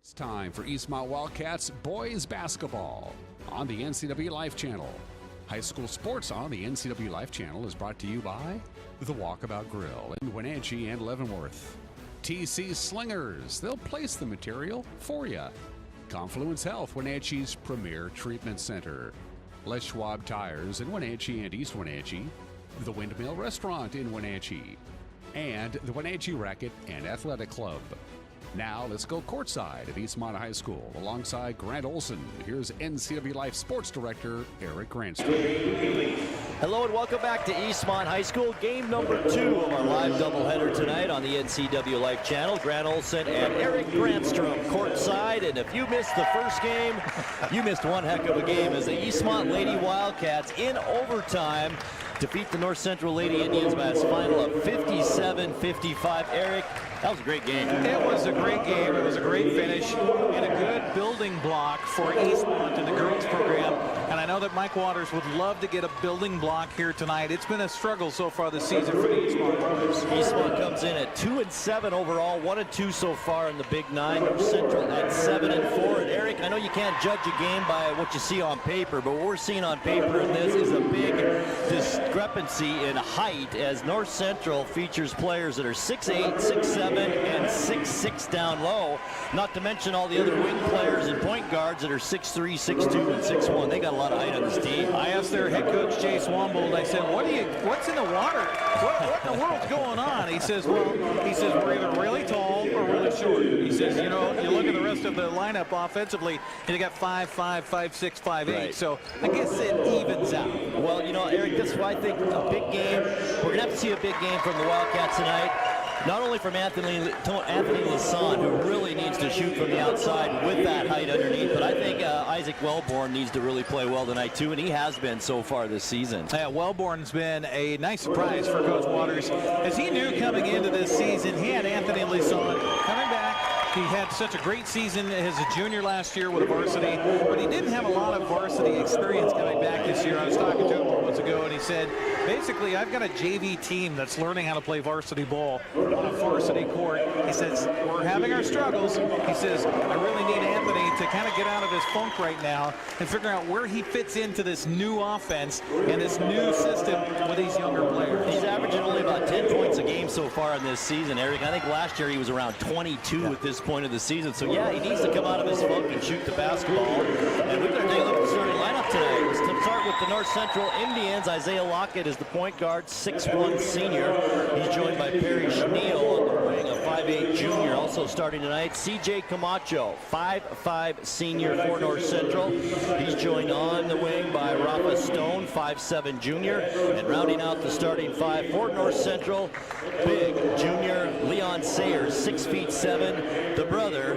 It's time for Eastmont Wildcats boys basketball on the NCW Life Channel. High school sports on the NCW Life Channel is brought to you by the Walkabout Grill in Wenatchee and Leavenworth. TC Slingers, they'll place the material for you. Confluence Health, Wenatchee's premier treatment center. Les Schwab Tires in Wenatchee and East Wenatchee. The Windmill Restaurant in Wenatchee. And the Wenatchee Racquet and Athletic Club. Now let's go courtside at Eastmont High School alongside Grant Olson. Here's NCW Life Sports Director Eric Grandstrom. Hello and welcome back to Eastmont High School. Game number 2 of our live doubleheader tonight on the NCW Life Channel. Grant Olson and Eric Grandstrom courtside. And if you missed the first game, you missed one heck of a game as the Eastmont Lady Wildcats in overtime defeat the North Central Lady Indians by a final of 57-55. Eric, that was a great game. It was a great game. It was a great finish and a good building block for Eastmont in the girls program. And I know that Mike Waters would love to get a building block here tonight. It's been a struggle so far this season for the Eastmont boys. Eastmont comes in at 2-7 overall, 1-2 so far in the Big Nine. North Central at 7-4. And Eric, I know you can't judge a game by what you see on paper, but what we're seeing on paper in this is a big discrepancy in height as North Central features players that are 6'8", 6'7", and 6'6" down low, not to mention all the other wing players and point guards that are 6'3", 6'2", and 6'1". They got a lot of height on this team. I asked their head coach, Jace Wombold, I said, what's in the water? What in the world's going on? He says, we're either really tall or really short. He says, you know, you look at the rest of the lineup offensively, and you got 5'5", 5'6", 5'8". Right. So I guess it evens out. Well, you know, Eric, this is why I think a big game. We're going to have to see a big game from the Wildcats tonight. Not only from Anthony Lasson, who really needs to shoot from the outside with that height underneath, but I think Isaac Wellborn needs to really play well tonight too, and he has been so far this season. Yeah, Wellborn's been a nice surprise for Coach Waters, as he knew coming into this season he had Anthony Lasson coming back. He had such a great season as a junior last year with a varsity, but he didn't have a lot of varsity experience coming back this year. I was talking to him moments ago, and he said, basically, I've got a JV team that's learning how to play varsity ball on a varsity court. He says, we're having our struggles. He says, I really need Anthony to kind of get out of his funk right now and figure out where he fits into this new offense and this new system with these younger players. He's averaging only about 10 points a game so far in this season, Eric. I think last year he was around 22 at this point of the season. So, yeah, he needs to come out of his funk and shoot the basketball. And we're going to take a look at the starting lineup tonight. Let's start with the North Central Indians. Isaiah Lockett is the point guard, 6'1" senior. He's joined by Perry Schneal on the wing, a 5'8" junior. Also starting tonight, CJ Camacho, 5'5" senior for North Central. He's joined on the wing by Rafa Stone, 5'7" junior. And rounding out the starting five for North Central, big junior Leon Sayers, 6'7", the brother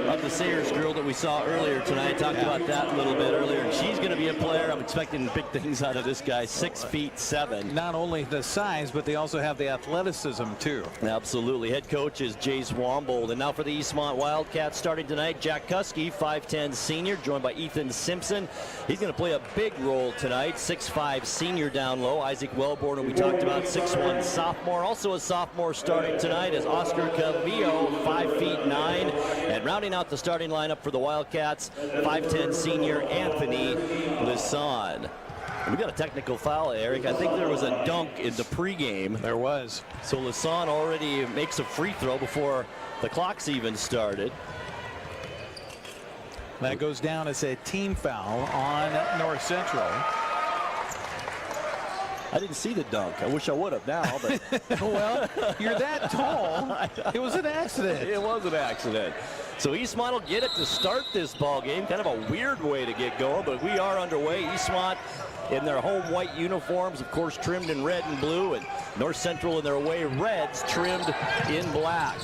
of the Sayers girl that we saw earlier tonight. Talked about that a little bit earlier. And she's going to be a player. I'm expecting big things out of this guy, 6'7". Not only the size, but they also have the athleticism too. Absolutely. Head coach is Jace Wombold. And now for the Eastmont Wildcats starting tonight, Jack Kuski, 5'10" senior, joined by Ethan Simpson. He's going to play a big role tonight, 6'5" senior down low. Isaac Wellborn, who we talked about, 6'1" sophomore. Also a sophomore starting tonight is Oscar Calvillo, 5'9". And rounding out the starting lineup for the Wildcats, 5'10" senior Anthony Lasson. We got a technical foul, Eric. I think there was a dunk in the pregame. There was. So Lasson already makes a free throw before the clock's even started. That goes down as a team foul on North Central. I didn't see the dunk. I wish I would have now, but well, you're that tall. It was an accident. It was an accident. So Eastmont will get it to start this ball game. Kind of a weird way to get going, but we are underway. Eastmont in their home white uniforms, of course, trimmed in red and blue, and North Central in their away reds, trimmed in black.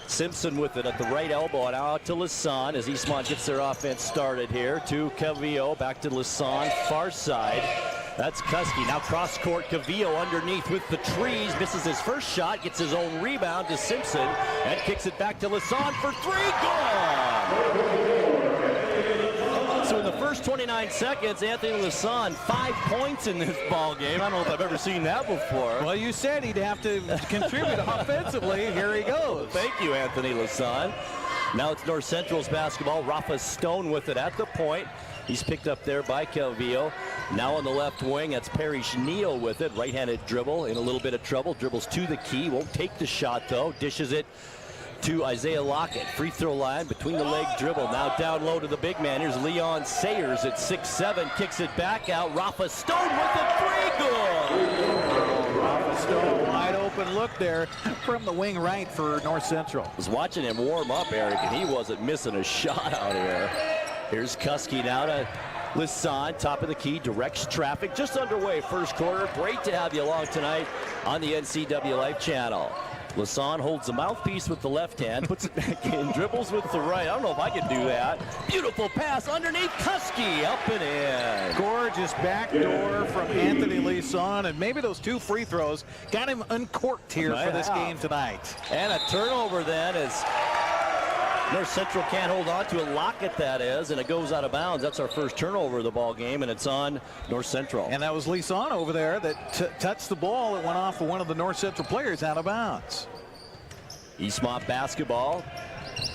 Simpson with it at the right elbow, and out to Lasson as Eastmont gets their offense started here. To Calvillo, back to Lasson, far side. That's Kuski. Now cross court, Calvillo underneath with the trees. Misses his first shot, gets his own rebound to Simpson, and kicks it back to Lasson for three. Gone! So in the first 29 seconds, Anthony Lasson, 5 points in this ball game. I don't know if I've ever seen that before. Well, you said he'd have to contribute offensively. Here he goes. Thank you, Anthony Lasson. Now it's North Central's basketball. Rafa Stone with it at the point. He's picked up there by Calvillo. Now on the left wing, that's Perry Schneal with it. Right-handed dribble, in a little bit of trouble. Dribbles to the key, won't take the shot though. Dishes it to Isaiah Lockett. Free throw line, between the leg dribble. Now down low to the big man. Here's Leon Sayers at 6'7", kicks it back out. Rafa Stone with the three, good! Rafa Stone, wide open look there from the wing right for North Central. I was watching him warm up, Eric, and he wasn't missing a shot out here. Here's Kuski now to Lisson, top of the key, directs traffic. Just underway, first quarter. Great to have you along tonight on the NCW Life Channel. Lisson holds the mouthpiece with the left hand, puts it back in, dribbles with the right. I don't know if I could do that. Beautiful pass underneath Kuski, up and in. Gorgeous backdoor from Anthony Lisson, and maybe those two free throws got him uncorked here for this game tonight. And a turnover then as North Central can't hold on to it. Lockett, that is, and it goes out of bounds. That's our first turnover of the ball game, and it's on North Central. And that was Lisson over there that touched the ball. It went off of one of the North Central players out of bounds. Eastmont basketball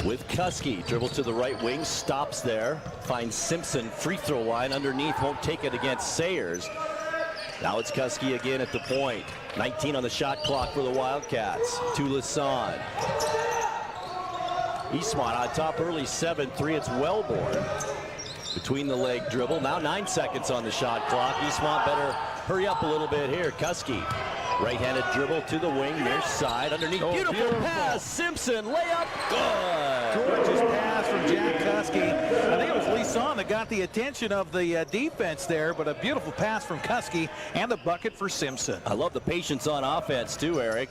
with Kuski. Dribble to the right wing, stops there. Finds Simpson, free throw line underneath, won't take it against Sayers. Now it's Kuski again at the point. 19 on the shot clock for the Wildcats. To Lisson. Eastmont on top early, 7-3. It's Wellborn. Between the leg dribble. Now 9 seconds on the shot clock. Eastmont better hurry up a little bit here. Kuski. Right-handed dribble to the wing, near side, underneath. Beautiful pass. Simpson, layup, good. Gorgeous pass from Jack Kuski. I think it was Lisson that got the attention of the defense there, but a beautiful pass from Kuski and the bucket for Simpson. I love the patience on offense too, Eric.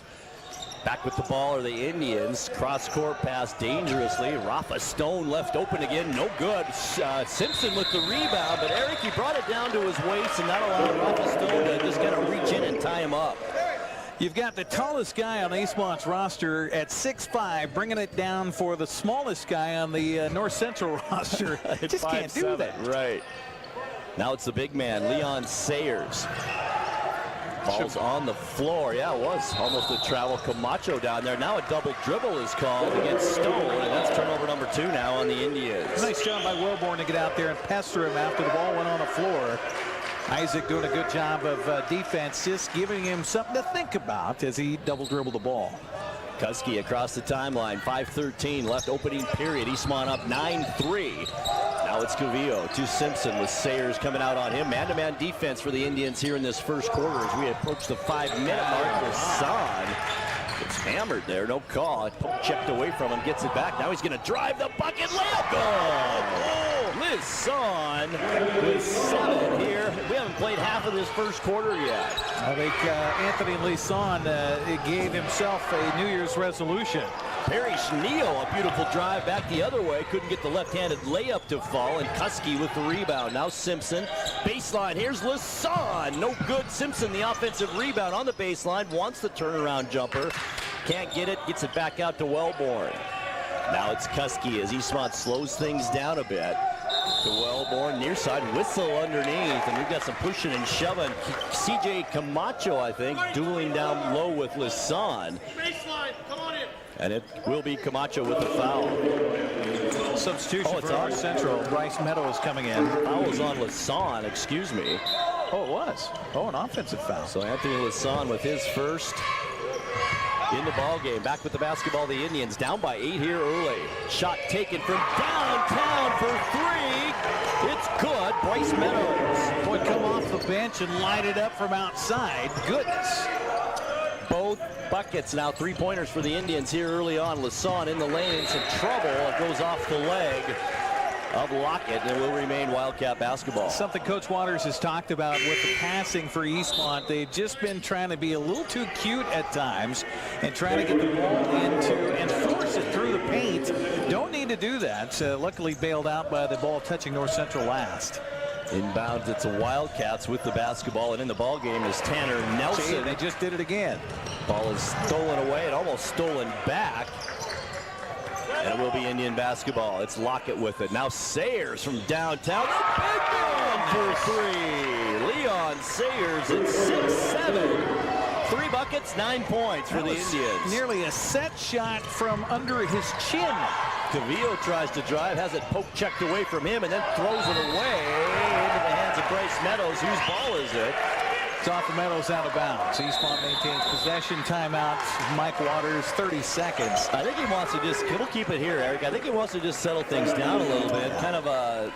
Back with the ball are the Indians. Cross-court pass dangerously. Rafa Stone left open again, no good. Simpson with the rebound, but Eric, he brought it down to his waist and not allowed Rafa Stone to just kind of reach in and tie him up. You've got the tallest guy on Eastmont's roster at 6'5", bringing it down for the smallest guy on the North Central roster. Just can't do that. Right. Now it's the big man, Leon Sayers. Ball's on the floor. Yeah, it was almost a travel. Camacho down there. Now a double dribble is called against Stone, and that's turnover number 2 now on the Indians. Nice job by Wellborn to get out there and pester him after the ball went on the floor. Isaac doing a good job of defense, just giving him something to think about as he double dribbled the ball. Kuski across the timeline, 5:13 left opening period. Eastmont up 9-3. Now it's Calvillo to Simpson with Sayers coming out on him. Man-to-man defense for the Indians here in this first quarter as we approach the 5-minute mark. Lisson gets hammered there, no call. Poke checked away from him, gets it back. Now he's going to drive the bucket, layup, goal! Lisson with 7 here. We haven't played half of this first quarter yet. I think Anthony Lisson gave himself a New Year's resolution. Perry Schneal, a beautiful drive back the other way. Couldn't get the left-handed layup to fall, and Kuski with the rebound. Now Simpson, baseline. Here's Lisson. No good. Simpson, the offensive rebound on the baseline. Wants the turnaround jumper. Can't get it. Gets it back out to Wellborn. Now it's Kuski as Eastmont slows things down a bit. To Wellborn, near side, whistle underneath, and we've got some pushing and shoving. CJ Camacho, I think, dueling down low with Lisson. Baseline, come on in. And it will be Camacho with the foul. Substitution for North Central. Bryce Meadows coming in. Foul was on Lisson, excuse me. Oh, it was. Oh, an offensive foul. So Anthony Lisson with his first in the ball game. Back with the basketball, the Indians down by 8 here early. Shot taken from downtown for 3. It's good. Bryce Meadows. Boy, come off the bench and light it up from outside. Goodness. Both buckets now, 3-pointers for the Indians here early on. Lisson in the lane in some trouble. It goes off the leg of Lockett, and it will remain Wildcat basketball. Something Coach Waters has talked about with the passing for Eastmont. They've just been trying to be a little too cute at times and trying to get the ball into and force it through the paint. Don't need to do that. Luckily bailed out by the ball touching North Central last. Inbounds, it's the Wildcats with the basketball, and in the ball game is Tanner Nelson. See, they just did it again. Ball is stolen away and almost stolen back. And it will be Indian basketball. It's Lockett with it. Now Sayers from downtown. The big man for 3. Leon Sayers at 6'7". 3 buckets, 9 points for the Indians. Nearly a set shot from under his chin Cavillo tries to drive, has it poke checked away from him, and then throws it away into the hands of Bryce Meadows. Whose ball is it? It's off the Meadows, out of bounds. Eastmont maintains possession. Timeout. Mike Waters, 30 seconds. I think he wants to just, we'll keep it here, Eric. I think he wants to just settle things down a little bit. Kind of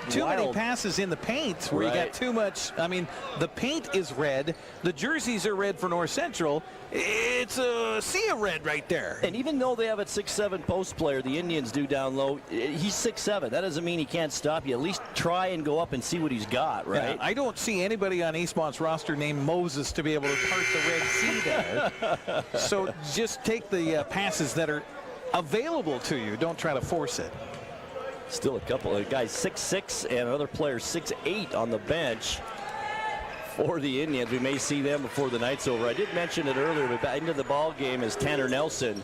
too many passes in the paint where you got too much. I mean, the paint is red. The jerseys are red for North Central. It's a sea of red right there. And even though they have a 6'7" post player, the Indians do down low, he's 6'7". That doesn't mean he can't stop you. At least try and go up and see what he's got, right? Yeah, I don't see anybody on Eastmont's roster named Moses to be able to part the Red Sea there. So just take the passes that are available to you. Don't try to force it. Still a couple of guys 6'6" and another player 6'8" on the bench for the Indians. We may see them before the night's over. I did mention it earlier, but back into the ball game is Tanner Nelson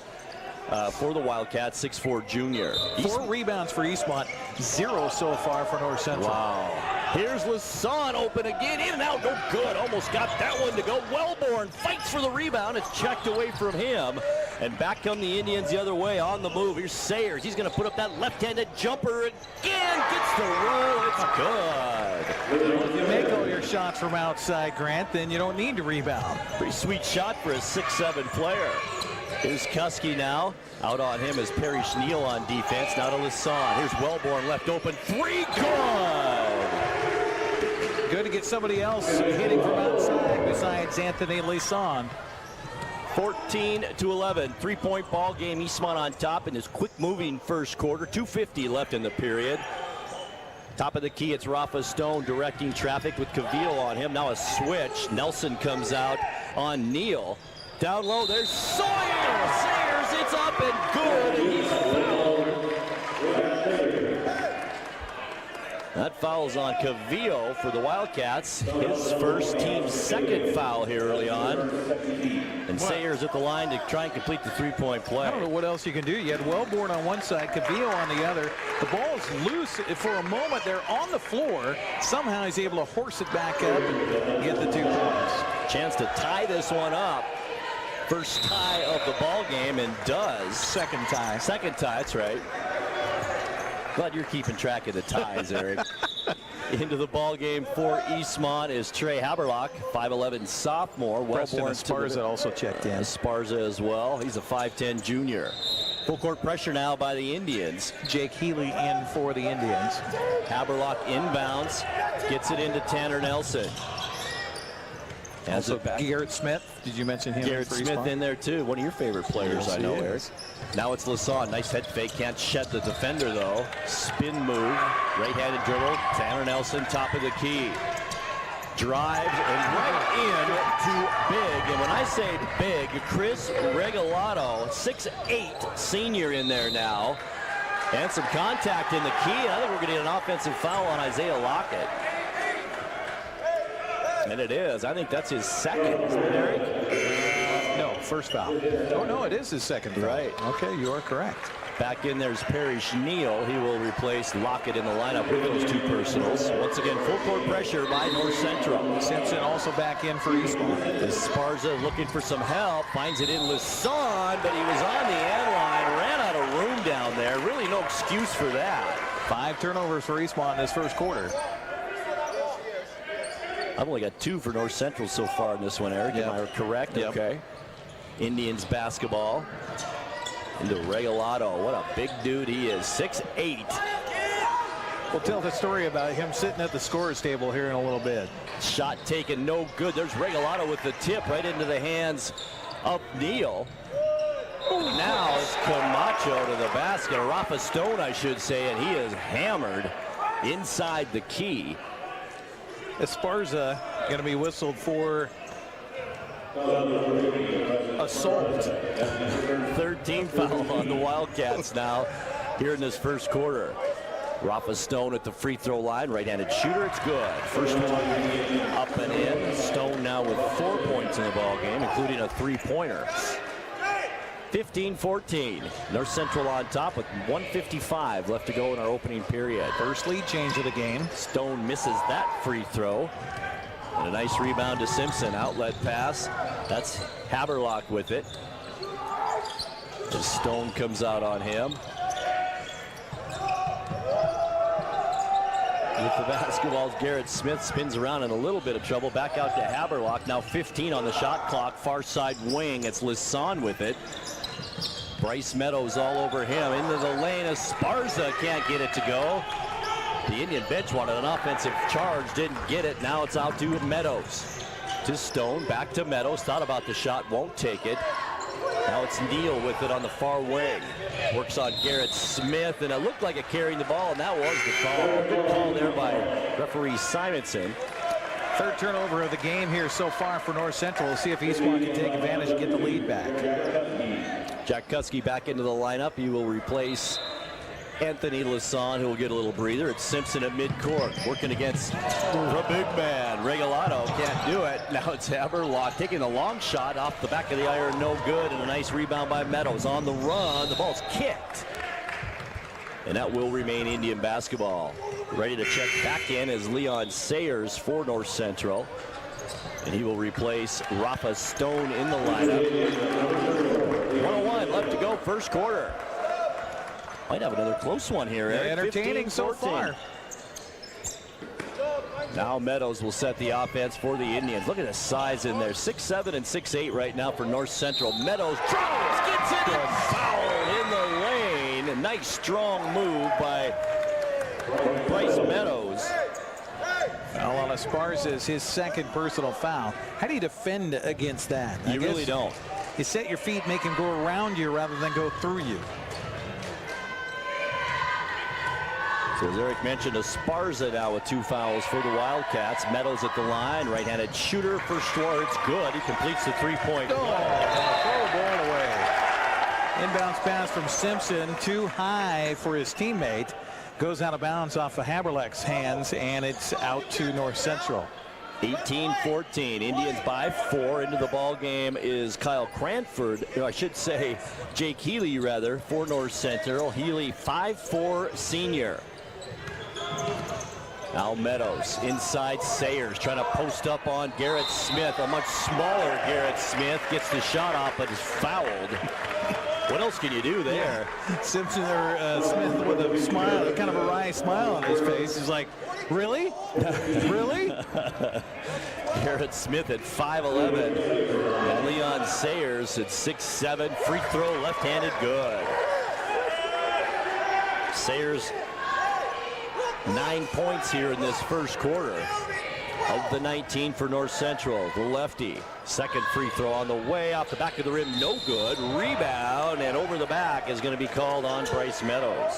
for the Wildcats, 6'4" junior. 4 rebounds for Eastmont, 0 so far for North Central. Wow. Here's Lasan open again, in and out, no good. Almost got that one to go. Wellborn fights for the rebound. It's checked away from him. And back come the Indians the other way on the move. Here's Sayers. He's going to put up that left-handed jumper again. Gets the roll. It's good. Well, if you make all your shots from outside, Grant, then you don't need to rebound. Pretty sweet shot for a 6'7" player. Here's Kuski now. Out on him is Perry Schneal on defense. Now to Lasan. Here's Wellborn left open. 3, good. Good to get somebody else hitting from outside besides Anthony Lasan. 14-11, 3-point ball game. Eastmont on top in this quick-moving first quarter. 2:50 left in the period. Top of the key, it's Rafa Stone directing traffic with Cavillo on him. Now a switch. Nelson comes out on Neal. Down low, there's Sawyer. Sayers, it's up and good. And he's fouled. That foul's on Cavillo for the Wildcats. His first, team's second foul here early on. And Sayers at the line to try and complete the 3-point play. I don't know what else you can do. You had Wellborn on one side, Cavillo on the other. The ball's loose for a moment. They're on the floor. Somehow he's able to horse it back up and get the 2 points. Chance to tie this one up. First tie of the ball game, and does. Second tie. Second tie, that's right. Glad you're keeping track of the ties, Eric. Into the ball game for Eastmont is Trey Haberlock, 5'11" sophomore. Preston Esparza also checked in. Esparza as well. He's a 5'10" junior. Full court pressure now by the Indians. Jake Healy in for the Indians. Haberlock inbounds, gets it into Tanner Nelson. Also Garrett Smith. Did you mention him? Garrett Smith in there too. One of your favorite players, I know, Eric. Now it's Lasan. Nice head fake. Can't shed the defender though. Spin move. Right-handed dribble. Tanner Nelson, top of the key. Drives and right in to big. And when I say big, Chris Regalado, 6'8", senior in there now. And some contact in the key. And I think we're going to get an offensive foul on Isaiah Lockett. And it is. I think that's his second, isn't it, Eric? No, first foul. Oh, no, it is his second foul. Right. Okay, you are correct. Back in there's Perry Schneal. He will replace Lockett in the lineup with those 2 personals. Once again, full court pressure by North Central. Simpson also back in for Eastmont. Esparza looking for some help. Finds it in Lasan, but he was on the end line. Ran out of room down there. Really no excuse for that. 5 turnovers for Eastmont in this first quarter. I've only got 2 for North Central so far in this one, Eric. Am I correct? Yep. Okay. Indians basketball. Into Regalado. What a big dude he is. 6'8". We'll tell the story about him sitting at the scorer's table here in a little bit. Shot taken, no good. There's Regalado with the tip right into the hands of Neal. Now it's Camacho to the basket. Rafa Stone, I should say, and he is hammered inside the key. Esparza going to be whistled for assault. 13 foul on the Wildcats now here in this first quarter. Rafa Stone at the free throw line, right-handed shooter. It's good. First one up and in. Stone now with 4 points in the ball game, including a 3-pointer. 15-14. North Central on top with 1:55 left to go in our opening period. First lead change of the game. Stone misses that free throw. And a nice rebound to Simpson. Outlet pass. That's Haberlock with it. As Stone comes out on him. with the basketball. Garrett Smith spins around in a little bit of trouble. Back out to Haberlock. Now 15 on the shot clock. Far side wing. It's Lisson with it. Bryce Meadows all over him. Into the lane. Esparza can't get it to go. The Indian bench wanted an offensive charge. Didn't get it. Now it's out to Meadows. To Stone. Back to Meadows. Thought about the shot. Won't take it. Now it's Neal with it on the far wing. Works on Garrett Smith, and it looked like it carrying the ball, and that was the call. Good call there by referee Simonson. Third turnover of the game here so far for North Central. We'll see if Eastmont can take advantage and get the lead back. Jack Kuski back into the lineup. He will replace Anthony Lisson, who will get a little breather. It's Simpson at midcourt, working against the big man. Regalado can't do it. Now it's Haberlock taking the long shot off the back of the iron, no good, and a nice rebound by Meadows. On the run, the ball's kicked. And that will remain Indian basketball. Ready to check back in is Leon Sayers for North Central. And he will replace Rafa Stone in the lineup. 1:01 left to go, first quarter. Might have another close one here, Eric. Entertaining so far. Now Meadows will set the offense for the Indians. Look at the size in there. 6'7" and 6'8" right now for North Central. Meadows drives, gets it, and fouled in the lane. A nice strong move by Bryce Meadows. Foul on Esparza is his second personal foul. How do you defend against that? You really don't. You set your feet, make him go around you rather than go through you. So as Eric mentioned, Esparza now with 2 fouls for the Wildcats. Meadows at the line, right-handed shooter for Schwartz. Good, he completes the three-point. Throw the ball away. Inbounds pass from Simpson, too high for his teammate. Goes out of bounds off of Haberlock's hands, and it's out to North Central. 18-14, Indians by 4. Into the ball game is Kyle Cranford, or I should say Jake Healy rather, for North Central. Healy, 5'4" senior. Now Meadows inside Sayers, trying to post up on Garrett Smith. A much smaller Garrett Smith gets the shot off, but is fouled. What else can you do there? Yeah. Simpson or Smith with a smile, kind of a wry smile on his face. He's like, really? Really? Garrett Smith at 5'11", and Leon Sayers at 6'7". Free throw, left-handed, good. Sayers, 9 points here in this first quarter of the 19 for North Central. The lefty, second free throw on the way, off the back of the rim, no good. Rebound, and over the back is going to be called on Bryce Meadows.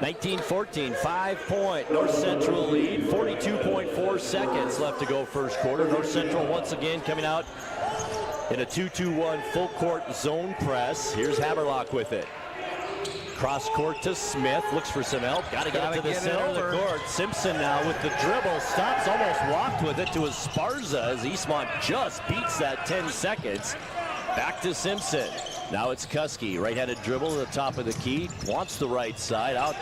19-14, 5-point North Central lead. 42.4 seconds left to go first quarter. North Central once again coming out in a 2-2-1 full court zone press. Here's Haberlock with it. Cross court to Smith, looks for some help. Got to get it to the center of the court. Simpson now with the dribble, stops, almost walked with it to Esparza as Eastmont just beats that 10 seconds. Back to Simpson. Now it's Kuski, right-handed dribble to the top of the key, wants the right side, out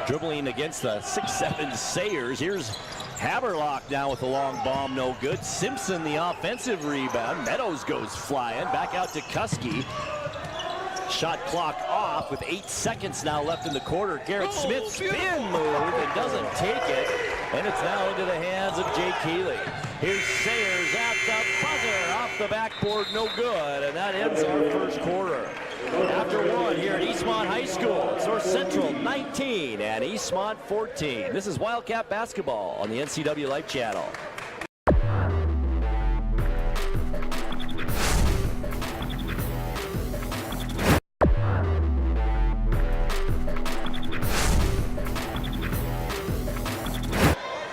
dribbling against the 6'7" Sayers. Here's Haberlock now with a long bomb, no good. Simpson the offensive rebound. Meadows goes flying, back out to Kuski. Shot clock off with 8 seconds now left in the quarter. Garrett Smith spin move and doesn't take it. And it's now into the hands of Jake Healy. Here's Sayers at the buzzer, off the backboard, no good. And that ends our first quarter. After one here at Eastmont High School, it's North Central 19 and Eastmont 14. This is Wildcat basketball on the NCW Life Channel.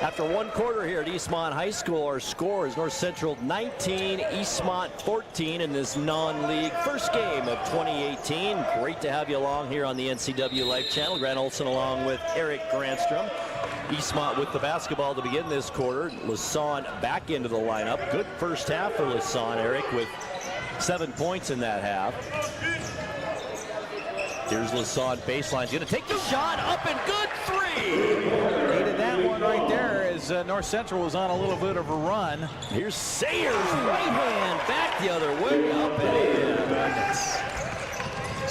After one quarter here at Eastmont High School, our score is North Central 19, Eastmont 14 in this non-league first game of 2018. Great to have you along here on the NCW Life Channel. Grant Olson along with Eric Granstrom. Eastmont with the basketball to begin this quarter. Lisson back into the lineup. Good first half for Lisson, Eric, with 7 points in that half. Here's Lisson, baseline's going to take the shot, up and good, 3! Needed that one right there as North Central was on a little bit of a run. Here's Sayers, right hand, back the other way, up and in.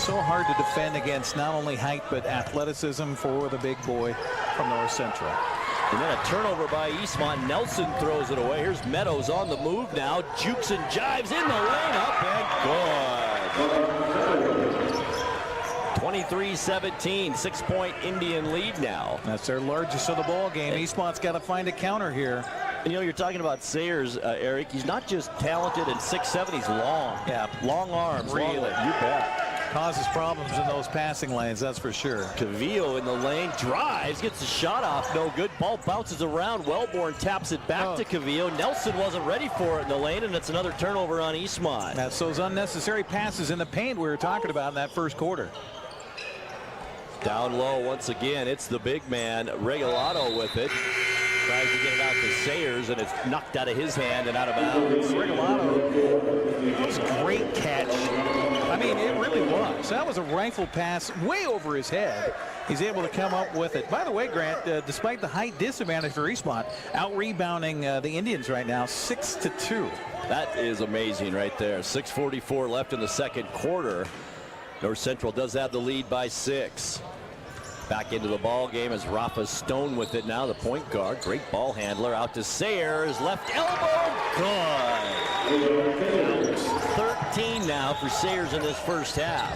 So hard to defend against not only height but athleticism for the big boy from North Central. And then a turnover by Eastmont. Nelson throws it away. Here's Meadows on the move now. Jukes and jives in the lane. Up and good. 23-17. 6-point Indian lead now. That's their largest of the ball game. Eastmont's got to find a counter here. And, you know, you're talking about Sayers, Eric. He's not just talented and 6'7", he's long. Yeah. Long arms. Really? You bet. Causes problems in those passing lanes, that's for sure. Cavillo in the lane, drives, gets the shot off, no good. Ball bounces around. Wellborn taps it back to Cavillo. Nelson wasn't ready for it in the lane, and it's another turnover on Eastmont. That's those unnecessary passes in the paint we were talking about in that first quarter. Down low once again, it's the big man, Regalado with it. Tries to get it out to Sayers, and it's knocked out of his hand and out of bounds. Regalado, that was a great catch. I mean, it really was. That was a rifle pass way over his head. He's able to come up with it. By the way, Grant, despite the height disadvantage for Eastmont, out-rebounding the Indians right now, 6-2. That is amazing right there. 6:44 left in the second quarter. North Central does have the lead by 6. Back into the ball game as Rafa Stone with it now, the point guard. Great ball handler out to Sayers. Left elbow. Good. 13 now for Sayers in this first half.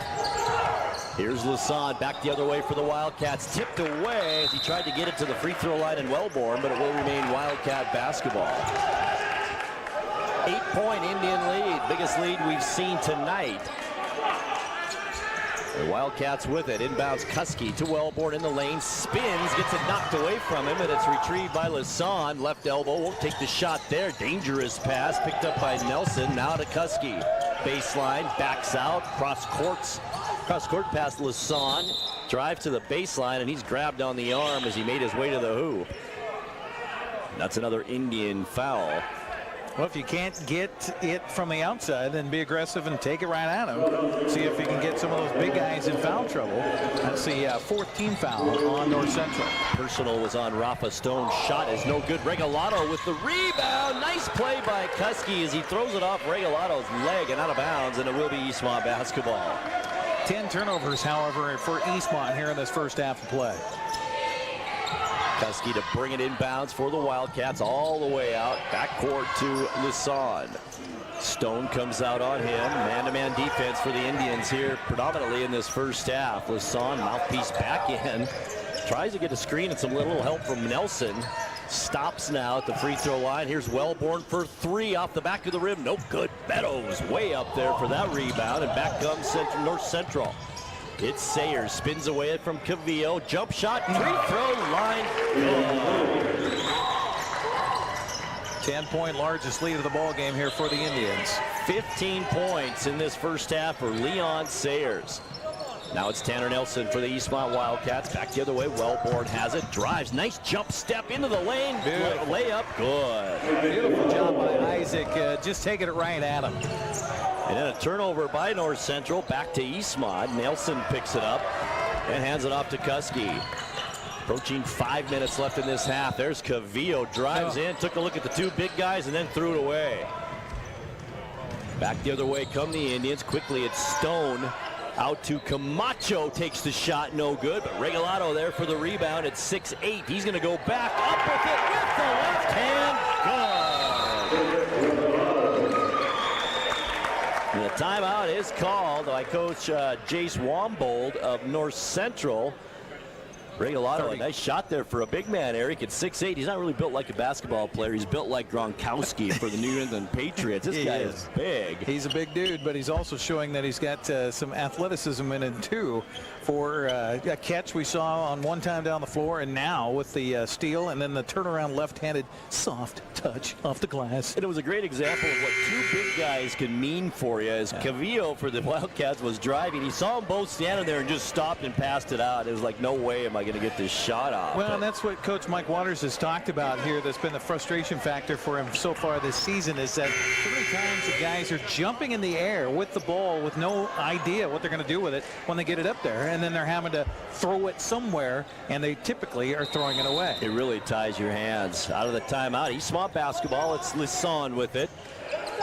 Here's Lassonde back the other way for the Wildcats. Tipped away as he tried to get it to the free throw line in Wellborn, but it will remain Wildcat basketball. 8-point Indian lead. Biggest lead we've seen tonight. The Wildcats with it. Inbounds Kuski to Wellborn in the lane. Spins, gets it knocked away from him, and it's retrieved by Lassonde. Left elbow, won't take the shot there. Dangerous pass picked up by Nelson. Now to Kuski. Baseline, backs out, cross court past Lassonde. Drive to the baseline, and he's grabbed on the arm as he made his way to the hoop. That's another Indian foul. Well, if you can't get it from the outside, then be aggressive and take it right at him. See if you can get some of those big guys in foul trouble. That's the 14th foul on North Central. Personal was on Rafa Stone. Shot is no good. Regalado with the rebound. Nice play by Kuski as he throws it off Regalado's leg and out of bounds, and it will be Eastmont basketball. 10 turnovers, however, for Eastmont here in this first half of play. Kuski to bring it inbounds for the Wildcats all the way out. Backcourt to Lassonde. Stone comes out on him. Man-to-man defense for the Indians here predominantly in this first half. Lassonde mouthpiece back in. Tries to get a screen and some little help from Nelson. Stops now at the free throw line. Here's Wellborn for 3 off the back of the rim. No good. Meadows way up there for that rebound. And back comes North Central. It's Sayers, spins away it from Cavillo. Jump shot, free throw line. 10-point largest lead of the ball game here for the Indians. 15 points in this first half for Leon Sayers. Now it's Tanner Nelson for the Eastmont Wildcats. Back the other way, Wellborn has it, drives, nice jump step into the lane. Layup, good. Beautiful job by Isaac, just taking it right at him. And then a turnover by North Central, back to Eastmont. Nelson picks it up and hands it off to Kuski. Approaching 5 minutes left in this half. There's Cavillo, drives in, took a look at the two big guys, and then threw it away. Back the other way come the Indians. Quickly, it's Stone. Out to Camacho, takes the shot, no good. But Regalado there for the rebound at 6'8". He's going to go back up with it with the left hand. Good. The timeout is called by Coach Jace Wombold of North Central. Regalado, a nice shot there for a big man, Eric, at 6'8". He's not really built like a basketball player. He's built like Gronkowski for the New England Patriots. This guy is big. He's a big dude, but he's also showing that he's got some athleticism in it, too, for a catch we saw on one time down the floor, and now with the steal and then the turnaround left-handed soft touch off the glass. And it was a great example of what two big guys can mean for you. As Cavillo for the Wildcats was driving, he saw them both standing there and just stopped and passed it out. It was like, no way am I going to get this shot off. Well, and that's what Coach Mike Waters has talked about here. That's been the frustration factor for him so far this season, is that too many times the guys are jumping in the air with the ball with no idea what they're going to do with it when they get it up there, and then they're having to throw it somewhere, and they typically are throwing it away. It really ties your hands. Out of the timeout, Eastmont basketball. It's Lassonde with it.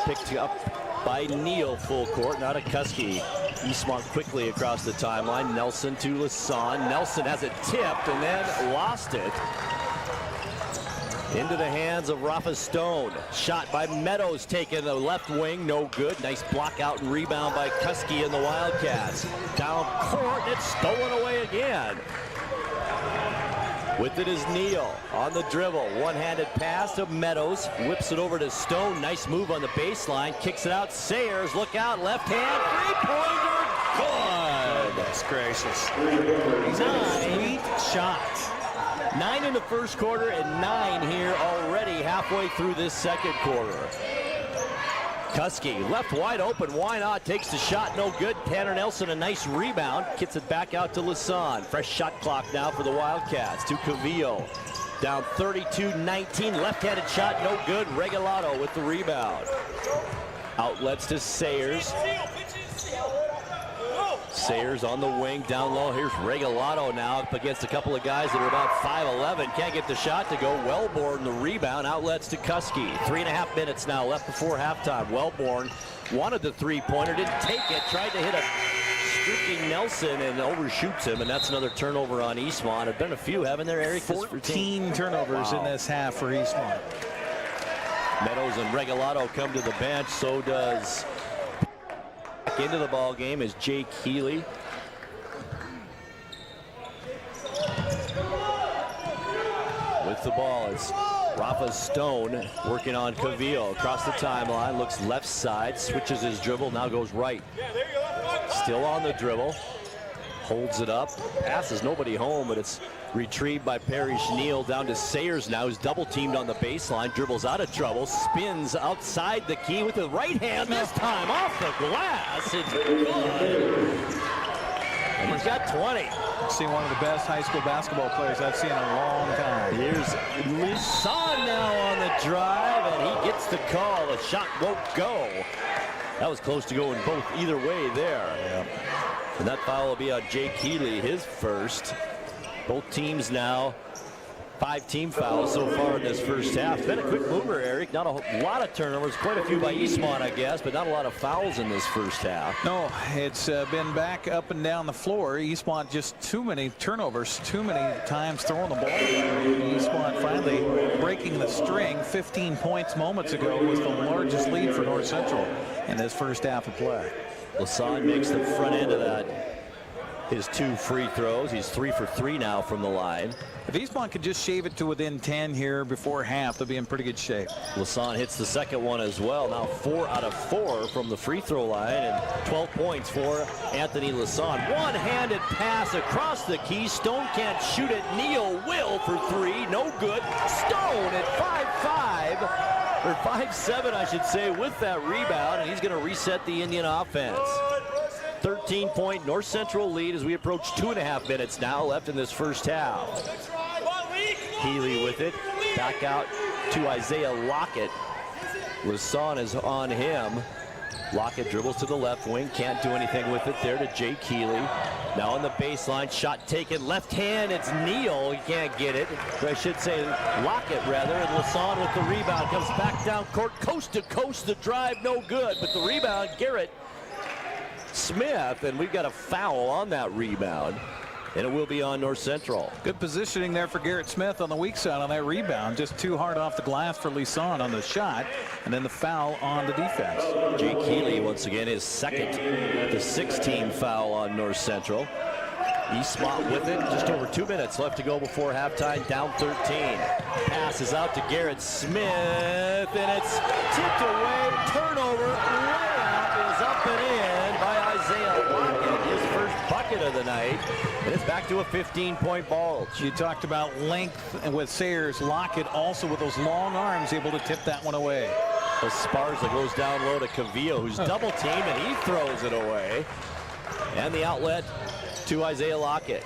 Picked up by Neal full court, not a Kuski. Eastmont quickly across the timeline. Nelson to Lasan. Nelson has it tipped and then lost it. Into the hands of Rafa Stone. Shot by Meadows taken the left wing, no good. Nice block out and rebound by Kuski and the Wildcats. Down court, and it's stolen away again. With it is Neal on the dribble. One-handed pass to Meadows. Whips it over to Stone. Nice move on the baseline. Kicks it out. Sayers, look out. Left hand. Three-pointer. Good. Goodness gracious. He's on a Sweet shot. 9 in the first quarter and 9 here already halfway through this second quarter. Kuski left wide open. Why not? Takes the shot. No good. Tanner Nelson a nice rebound. Gets it back out to Lasan. Fresh shot clock now for the Wildcats. To Cavillo. Down 32-19. Left-handed shot. No good. Regalado with the rebound. Outlets to Sayers. Sayers on the wing, down low. Here's Regalado now up against a couple of guys that are about 5'11". Can't get the shot to go. Wellborn the rebound. Outlets to Kuski. 3.5 minutes now left before halftime. Wellborn wanted the three-pointer, didn't take it. Tried to hit a streaking Nelson and overshoots him, and that's another turnover on Eastmont. There've been a few, haven't there, Eric? 14 turnovers in this half for Eastmont. Meadows and Regalado come to the bench. So does back into the ball game is Jake Healy. With the ball, it's Rafa Stone working on Cavillo across the timeline. Looks left side, switches his dribble, now goes right. Still on the dribble, holds it up, passes nobody home, but it's retrieved by Perry Schneal down to Sayers now, who's double teamed on the baseline, dribbles out of trouble, spins outside the key with the right hand, this time off the glass. It's good. And he's got 20. See one of the best high school basketball players I've seen in a long time. Here's Lisson now on the drive, and he gets the call. The shot won't go. That was close to going both either way there. Yeah. And that foul will be on Jake Healy, his first. Both teams now 5 team fouls so far in this first half. Been a quick mover, Eric. Not a lot of turnovers, quite a few by Eastmont, I guess, but not a lot of fouls in this first half. No, it's been back up and down the floor. Eastmont just too many turnovers, too many times throwing the ball. Eastmont finally breaking the string. 15 points moments ago was the largest lead for North Central in this first half of play. Lasan makes the front end of that. His 2 free throws. He's 3 for 3 now from the line. If Eastmont could just shave it to within 10 here before half, they'll be in pretty good shape. Lasan hits the second one as well. Now 4 out of 4 from the free throw line, and 12 points for Anthony Lasan. One-handed pass across the key. Stone can't shoot it. Neal will for 3. No good. Stone at 5'5", or 5'7", I should say, with that rebound, and he's going to reset the Indian offense. 13-point North Central lead as we approach 2.5 minutes now left in this first half. Healy with it. Back out to Isaiah Lockett. Lasan is on him. Lockett dribbles to the left wing. Can't do anything with it there to Jake Healy. Now on the baseline. Shot taken. Left hand. It's Neal. He can't get it. Or I should say Lockett rather. And Lasan with the rebound. Comes back down court. Coast to coast. The drive no good. But the rebound, Garrett Smith, and we've got a foul on that rebound, and it will be on North Central. Good positioning there for Garrett Smith on the weak side on that rebound. Just too hard off the glass for Lasan on the shot, and then the foul on the defense. Jake Healy once again is second, the 6-team foul on North Central. Eastmont with it, just over 2 minutes left to go before halftime, down 13. Pass is out to Garrett Smith, and it's tipped away. Turnover. Layup is up and in by Isaiah Lockett, his first bucket of the night, and it's back to a 15-point ball. You talked about length with Sayers. Lockett also with those long arms able to tip that one away. Esparza goes down low to Cavillo, who's double teamed, and he throws it away. And the outlet to Isaiah Lockett.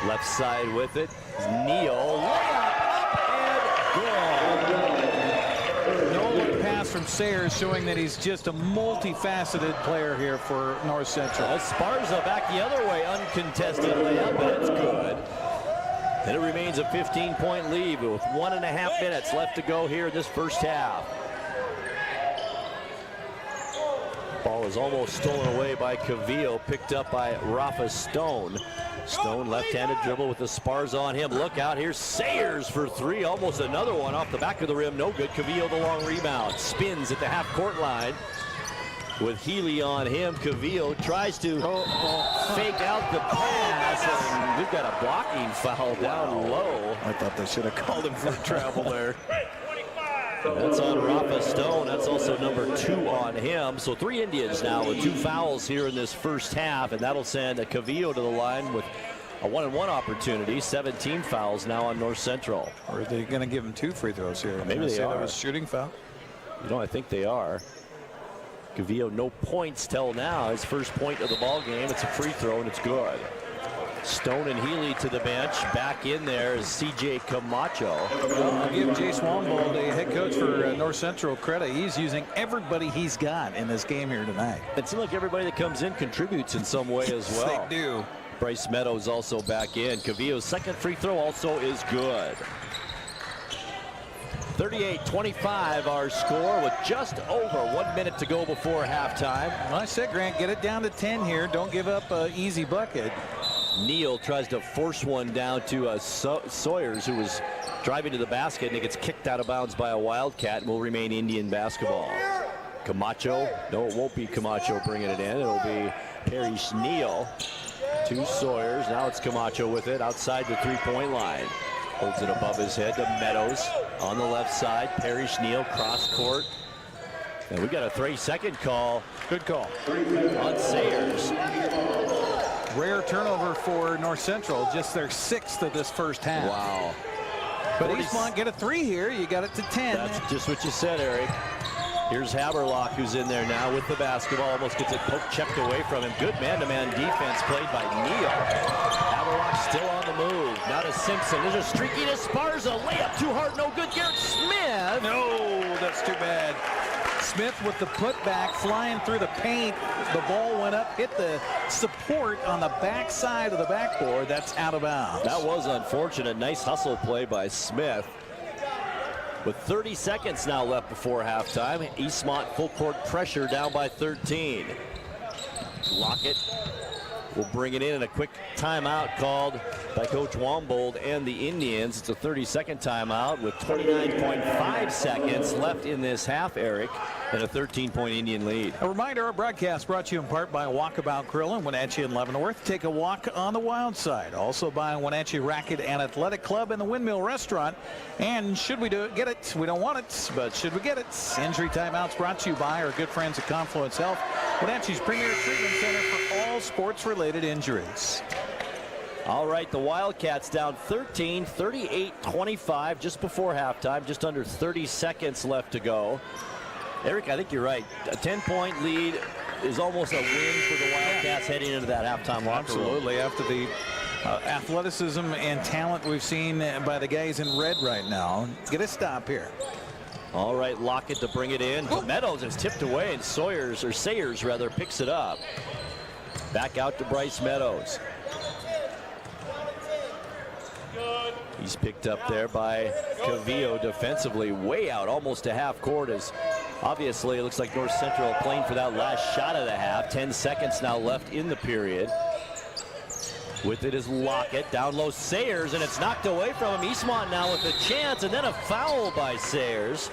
Left side with it. Neal. Layup up and good. No pass from Sayers showing that he's just a multifaceted player here for North Central. Esparza back the other way. Uncontested layup, but it's good. And it remains a 15-point lead with 1.5 minutes left to go here in this first half. Ball is almost stolen away by Cavillo, picked up by Rafa Stone. Stone left-handed dribble with the spars on him. Look out, here's Sayers for three. Almost another one off the back of the rim. No good. Cavillo the long rebound. Spins at the half-court line with Healy on him. Cavillo tries to fake out the pass. And we've got a blocking foul down low. I thought they should have called him for travel there. That's on Rafa Stone. That's also number 2 on him. So 3 Indians now with 2 fouls here in this first half, and that'll send Cavillo to the line with a 1-and-1 opportunity. 17 fouls now on North Central. Or are they going to give him 2 free throws here? Maybe they are. That was shooting foul. You know, I think they are. Cavillo no points till now. His first point of the ball game. It's a free throw and it's good. Stone and Healy to the bench. Back in there is C.J. Camacho. Well, I'll give Jace Wombold, the head coach for North Central, credit. He's using everybody he's got in this game here tonight. It seems like everybody that comes in contributes in some way as well. They do. Bryce Meadows also back in. Cavillo's second free throw also is good. 38-25 our score with just over 1 minute to go before halftime. Well, I said, Grant, get it down to 10 here. Don't give up an easy bucket. Neal tries to force one down to Sawyers, who was driving to the basket, and it gets kicked out of bounds by a Wildcat and will remain Indian basketball. Camacho, no, it won't be Camacho bringing it in. It'll be Parrish Neal to Sawyers. Now it's Camacho with it outside the three-point line. Holds it above his head to Meadows on the left side. Parrish Neal cross court. And we got a 3-second call. Good call. On Sayers. Rare turnover for North Central, just their 6th of this first half. Wow. But Eastmont get a 3 here. You got it to 10. That's just what you said, Eric. Here's Haberlock, who's in there now with the basketball. Almost gets it checked away from him. Good man-to-man defense played by Neal. Haberlock still on the move. Now to Simpson. There's a streaky to Sparza. Layup too hard, no good. Garrett Smith. No, that's too bad. Smith with the putback, flying through the paint. The ball went up, hit the support on the back side of the backboard. That's out of bounds. That was unfortunate. Nice hustle play by Smith. With 30 seconds now left before halftime, Eastmont full court pressure down by 13. Lockett will bring it in, and a quick timeout called by Coach Wombold and the Indians. It's a 30-second timeout with 29.5 seconds left in this half, Eric, and a 13-point Indian lead. A reminder, our broadcast brought to you in part by Walkabout Grill in Wenatchee and Leavenworth. Take a walk on the wild side. Also by Wenatchee Racket and Athletic Club and the Windmill Restaurant. And should we do it, get it? We don't want it, but should we get it? Injury timeouts brought to you by our good friends at Confluence Health, Wenatchee's premier treatment center for all sports-related injuries. All right, the Wildcats down 13, 38-25 just before halftime, just under 30 seconds left to go. Eric, I think you're right. A 10-point lead is almost a win for the Wildcats heading into that halftime locker room. Absolutely, after the athleticism and talent we've seen by the guys in red right now. Get a stop here. All right, Lockett to bring it in. Meadows is tipped away, and Sayers picks it up. Back out to Bryce Meadows. He's picked up there by Cavillo defensively, way out, almost to half court. As obviously it looks like North Central playing for that last shot of the half. 10 seconds now left in the period. With it is Lockett, down low Sayers, and it's knocked away from him. Eastmont now with a chance, and then a foul by Sayers.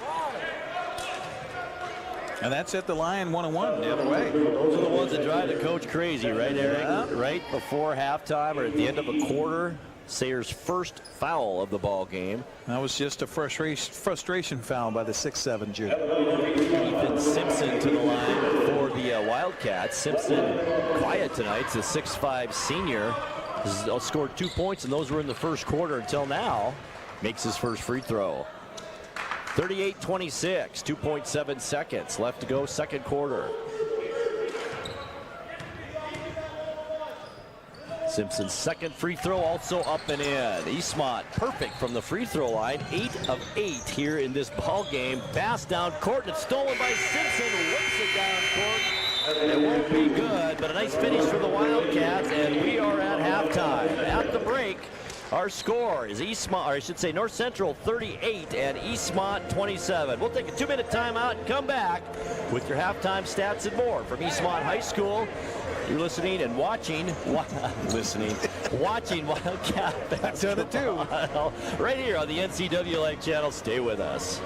And that's at the line, 1-1 the other way. Those are the ones that drive the coach crazy, right, Eric? Yeah. Right before halftime or at the end of a quarter. Sayers' first foul of the ball game. That was just a frustration foul by the 6'7" junior. Ethan Simpson to the line for the Wildcats. Simpson quiet tonight. It's a 6'5" senior. He's scored 2 points, and those were in the first quarter until now. Makes his first free throw. 38-26, 2.7 seconds left to go, second quarter. Simpson's second free throw also up and in. Eastmont perfect from the free throw line. 8 of 8 here in this ball game. Pass down court, and it's stolen by Simpson. Whips it down court. It won't be good, but a nice finish for the Wildcats, and we are at halftime. At the break, Our score is Eastmont, or I should say North Central 38 and Eastmont 27. We'll take a 2-minute timeout and come back with your halftime stats and more from Eastmont High School. You're listening and watching Wildcat That's the other two. right here on the NCW Live channel. Stay with us.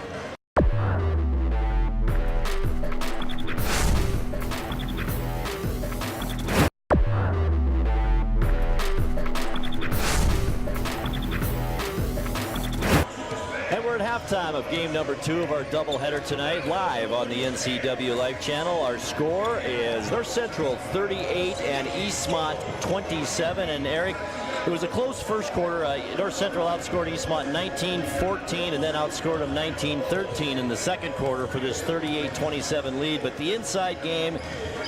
And we're at halftime of game number 2 of our doubleheader tonight, live on the NCW Live channel. Our score is North Central 38 and Eastmont 27. And Eric, it was a close first quarter. North Central outscored Eastmont 19-14 and then outscored them 19-13 in the second quarter for this 38-27 lead. But the inside game,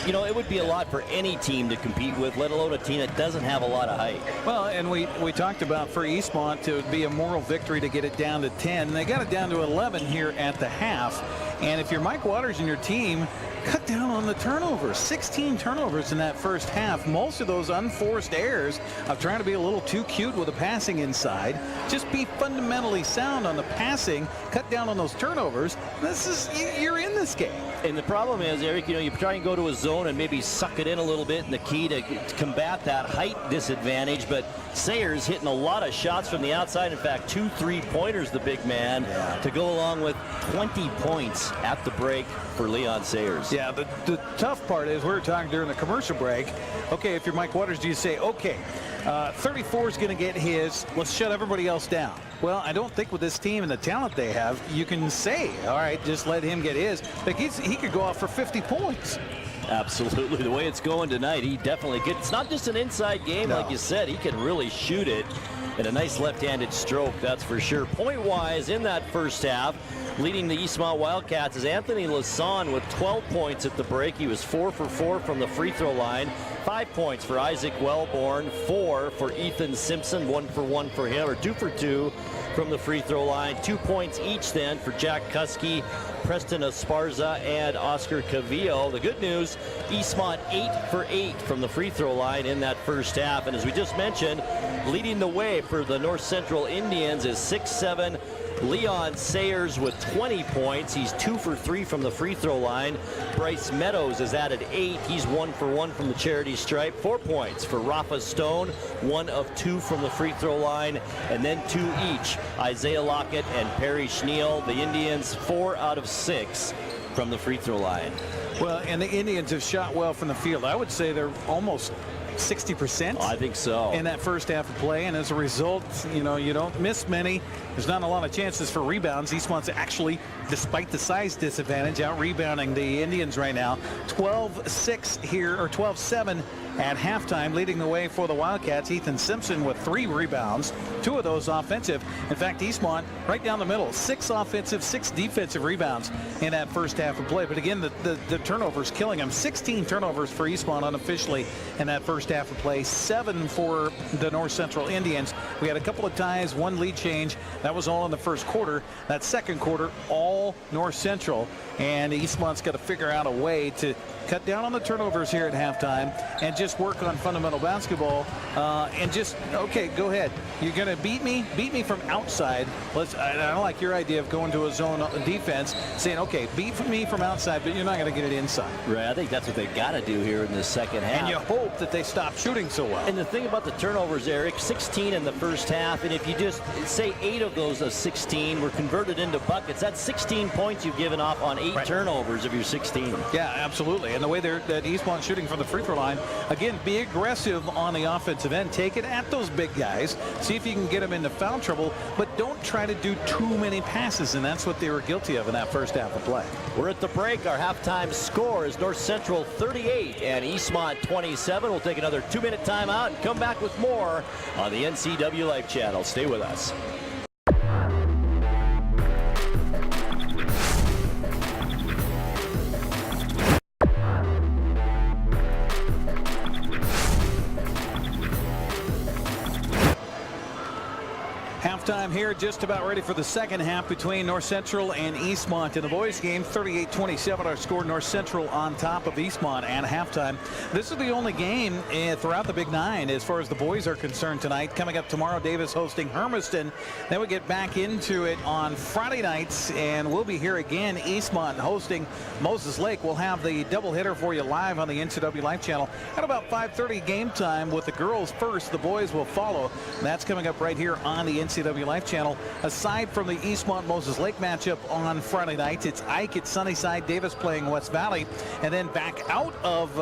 you know, it would be a lot for any team to compete with, let alone a team that doesn't have a lot of height. Well, and we talked about for Eastmont, it would be a moral victory to get it down to 10. They got it down to 11 here at the half. And if you're Mike Waters and your team, cut down on the turnovers. 16 turnovers in that first half. Most of those unforced errors of trying to be a little too cute with the passing inside. Just be fundamentally sound on the passing. Cut down on those turnovers. You're in this game. And the problem is, Eric, you know, you try and go to a zone and maybe suck it in a little bit, and the key to combat that height disadvantage. But Sayers hitting a lot of shots from the outside. In fact, 2 3-pointers, the big man, to go along with 20 points at the break for Leon Sayers. Yeah, the tough part is, we were talking during the commercial break, okay, if you're Mike Waters, do you say, okay, 34 is going to get his, let's shut everybody else down? Well, I don't think with this team and the talent they have, you can say, all right, just let him get his. Like he could go off for 50 points. Absolutely. The way it's going tonight, he definitely gets, it's not just an inside game, like you said. He can really shoot it. And a nice left-handed stroke, that's for sure. Point-wise, in that first half, leading the Eastmont Wildcats is Anthony Lasan with 12 points at the break. He was 4 for 4 from the free throw line. 5 points for Isaac Wellborn, 4 for Ethan Simpson, 1 for 1 for him, or 2 for 2 from the free throw line. 2 points each then for Jack Kuski, Preston Esparza, and Oscar Cavillo. The good news, Eastmont 8 for 8 from the free throw line in that first half. And as we just mentioned, leading the way for the North Central Indians is 6'7" Leon Sayers with 20 points. He's 2 for 3 from the free throw line. Bryce Meadows is added 8. He's 1 for 1 from the charity stripe. 4 points for Rafa Stone, 1 of 2 from the free throw line, and then 2 each. Isaiah Lockett and Perry Schneal. The Indians 4 out of 6 from the free throw line. Well, and the Indians have shot well from the field. I would say they're almost 60%. I think so. In that first half of play, and as a result, you know, you don't miss many. There's not a lot of chances for rebounds. Eastmont's actually, despite the size disadvantage, out rebounding the Indians right now. 12-6 here, or 12-7 at halftime, leading the way for the Wildcats. Ethan Simpson with 3 rebounds, 2 of those offensive. In fact, Eastmont right down the middle, 6 offensive, 6 defensive rebounds in that first half of play. But again, the turnovers killing them. 16 turnovers for Eastmont unofficially in that first half of play, 7 for the North Central Indians. We had a couple of ties, 1 lead change. That was all in the first quarter. That second quarter, all North Central. And Eastmont's got to figure out a way to cut down on the turnovers here at halftime and just work on fundamental basketball and just, okay, go ahead. You're going to beat me from outside. I don't like your idea of going to a zone defense, saying, okay, beat me from outside, but you're not going to get it inside. Right, I think that's what they got to do here in the second half. And you hope that they stop shooting so well. And the thing about the turnovers, Eric, 16 in the first half, and if you just say 8 of those of 16 were converted into buckets, that's 16 points you've given off on 8 turnovers of your 16. Yeah, absolutely. And the way that Eastmont's shooting from the free throw line, again, be aggressive on the offensive end. Take it at those big guys. See if you can get them into foul trouble, but don't try to do too many passes, and that's what they were guilty of in that first half of play. We're at the break. Our halftime score is North Central 38 and Eastmont 27. We'll take another 2-minute timeout and come back with more on the NCW Live channel. Stay with us. Halftime here, just about ready for the second half between North Central and Eastmont. In the boys game, 38-27 our score. North Central on top of Eastmont at halftime. This is the only game throughout the Big Nine as far as the boys are concerned tonight. Coming up tomorrow, Davis hosting Hermiston. Then we get back into it on Friday nights, and we'll be here again. Eastmont hosting Moses Lake. We'll have the doubleheader for you live on the NCW Life Channel at about 5:30 game time, with the girls first. The boys will follow. And that's coming up right here on the NCW Life Channel. Aside from the Eastmont-Moses Lake matchup on Friday nights, it's Ike at Sunnyside, Davis playing West Valley, and then back out of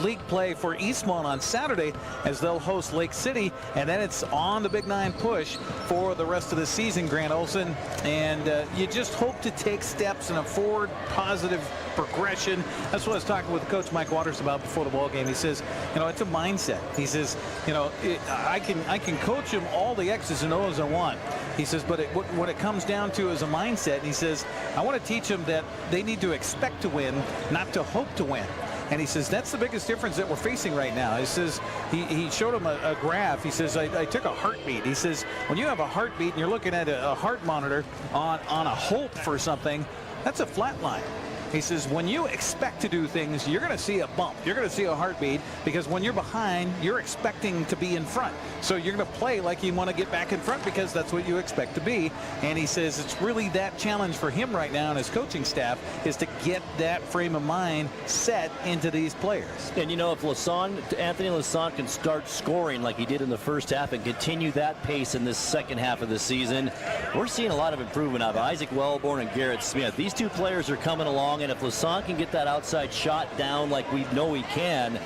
league play for Eastmont on Saturday as they'll host Lake City, and then it's on the Big Nine push for the rest of the season, Grant Olson. And you just hope to take steps in a forward positive progression. That's what I was talking with Coach Mike Waters about before the ball game. He says, you know, it's a mindset. He says, you know, I can coach him all the X's and O's I want. He says, but what it comes down to is a mindset. And he says, I want to teach them that they need to expect to win, not to hope to win. And he says that's the biggest difference that we're facing right now. He says he showed him a graph. He says I took a heartbeat. He says when you have a heartbeat and you're looking at a heart monitor on a hope for something, that's a flat line. He says when you expect to do things, you're going to see a bump. You're going to see a heartbeat, because when you're behind, you're expecting to be in front. So you're going to play like you want to get back in front because that's what you expect to be. And he says it's really that challenge for him right now and his coaching staff is to get that frame of mind set into these players. And you know, if Anthony Lassonde can start scoring like he did in the first half and continue that pace in this second half of the season, we're seeing a lot of improvement out of Isaac Wellborn and Garrett Smith. These two players are coming along. And if Lassonde can get that outside shot down like we know he can,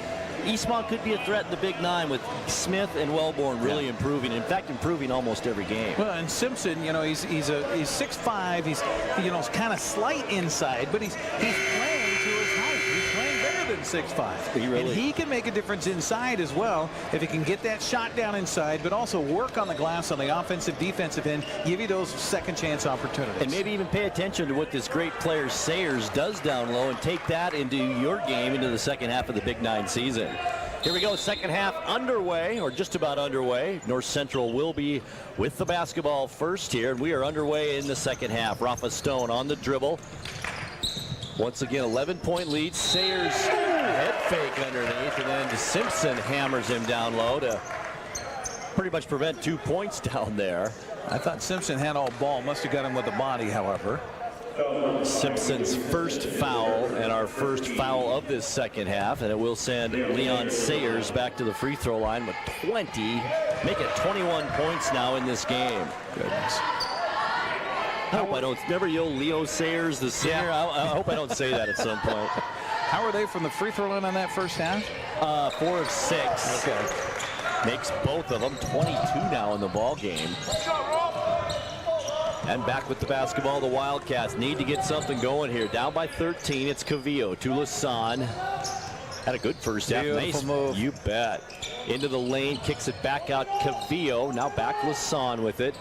Eastmont could be a threat in the Big Nine with Smith and Wellborn really improving. In fact, improving almost every game. Well, and Simpson, you know, he's 6'5". He's, you know, kind of slight inside, but he's playing to his height. He's playing better than 6'5". And he can make a difference inside as well if he can get that shot down inside, but also work on the glass on the offensive, defensive end, give you those second chance opportunities. And maybe even pay attention to what this great player Sayers does down low and take that into your game into the second half of the Big Nine season. Here we go, second half underway, or just about underway. North Central will be with the basketball first here, and we are underway in the second half. Rafa Stone on the dribble. Once again, 11-point lead. Sayers head fake underneath, and then Simpson hammers him down low to pretty much prevent 2 points down there. I thought Simpson had all ball. Must have got him with the body, however. Simpson's first foul, and our first foul of this second half, and it will send Leon Sayers back to the free throw line with 20, make it 21 points now in this game. Goodness. I hope I don't never yell Leo Sayers the singer. Yeah. I hope I don't say that at some point. How are they from the free throw line on that first half? 4 of 6. Okay. Makes both of them 22 now in the ball game. And back with the basketball, the Wildcats need to get something going here. Down by 13, it's Cavillo to Lassonde. Had a good first half. Nice move. You bet. Into the lane, kicks it back out. Cavillo, now back Lassonde with it.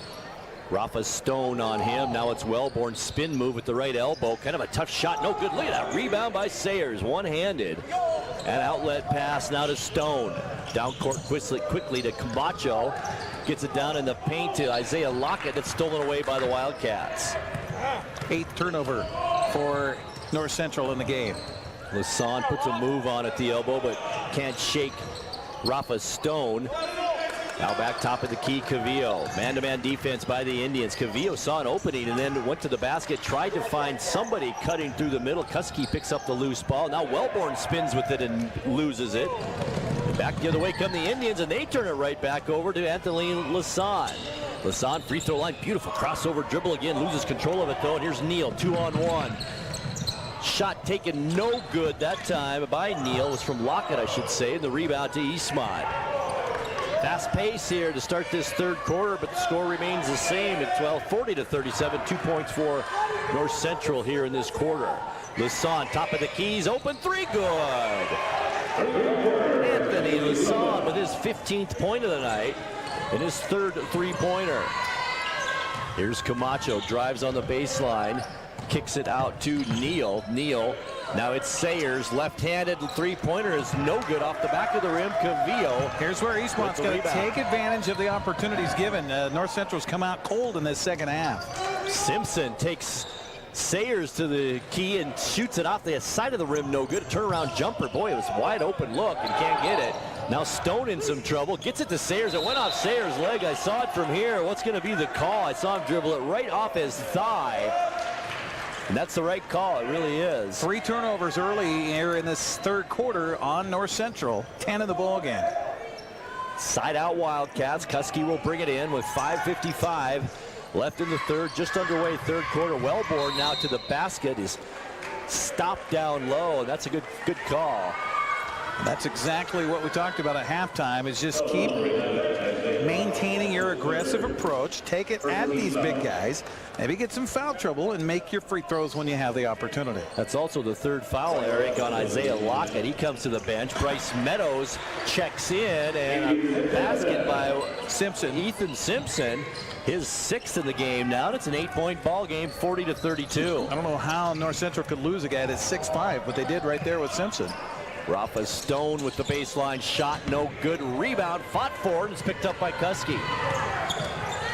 Rafa Stone on him. Now it's Wellborn, spin move with the right elbow. Kind of a tough shot, no good. Look at that rebound by Sayers, one-handed. And outlet pass now to Stone. Down court quickly to Camacho. Gets it down in the paint to Isaiah Lockett. It's stolen away by the Wildcats. 8th turnover for North Central in the game. Lassonde puts a move on at the elbow, but can't shake Rafa Stone. Now back top of the key, Cavillo. Man-to-man defense by the Indians. Cavillo saw an opening and then went to the basket, tried to find somebody cutting through the middle. Kuski picks up the loose ball. Now Wellborn spins with it and loses it. Back the other way come the Indians, and they turn it right back over to Anthony Lassonde. Lassonde, free throw line, beautiful crossover dribble again, loses control of it though, and here's Neal, 2-on-1. Shot taken no good that time by Neal. It was from Lockett, I should say, and the rebound to Eastmont. Fast pace here to start this third quarter, but the score remains the same at 40-37. 2 points for North Central here in this quarter. Lassonde, top of the keys, open three, good. Anthony Lassonde with his 15th point of the night and his third three-pointer. Here's Camacho, drives on the baseline. kicks it out to Neal. Now it's Sayers, left-handed three-pointer is no good off the back of the rim. Cavillo. Here's where Eastmont's going to take advantage of the opportunities given. North Central's come out cold in this second half. Simpson takes Sayers to the key and shoots it off the side of the rim. No good. Turnaround jumper. Boy, it was wide open look and can't get it. Now Stone in some trouble. Gets it to Sayers. It went off Sayers' leg. I saw it from here. What's going to be the call? I saw him dribble it right off his thigh. And that's the right call. It really is. 3 turnovers early here in this third quarter on North Central. 10 in the ball game. Side out Wildcats. Kuski will bring it in with 5:55 left in the third. Just underway third quarter. Wellborn now to the basket is stopped down low. And that's a good call. That's exactly what we talked about at halftime, is just keep maintaining your aggressive approach. Take it at these big guys. Maybe get some foul trouble and make your free throws when you have the opportunity. That's also the third foul, Eric, on Isaiah Lockett. He comes to the bench. Bryce Meadows checks in, and a basket by Ethan Simpson. His 6th in the game now. It's an 8-point ball game, 40-32. I don't know how North Central could lose a guy that's 6'5", but they did right there with Simpson. Rafa Stone with the baseline shot, no good. Rebound, fought for it, it's picked up by Kuski.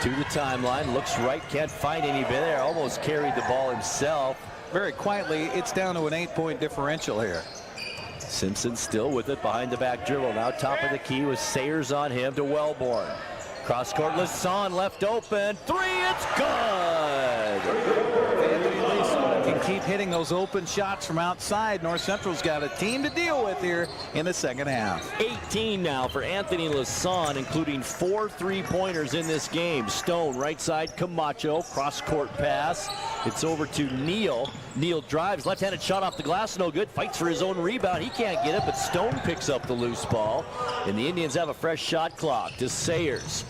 To the timeline, looks right, can't find anybody there. Almost carried the ball himself. Very quietly, it's down to an 8-point differential here. Simpson still with it behind the back dribble. Now top of the key with Sayers on him to Wellborn. Cross court, Lasan left open. 3, it's good! Can keep hitting those open shots from outside. North Central's got a team to deal with here in the second half. 18 now for Anthony Lasan, including 4 3-pointers in this game. Stone right side, Camacho, cross court pass. It's over to Neal. Neal drives, left-handed shot off the glass, no good. Fights for his own rebound. He can't get it, but Stone picks up the loose ball. And the Indians have a fresh shot clock to Sayers.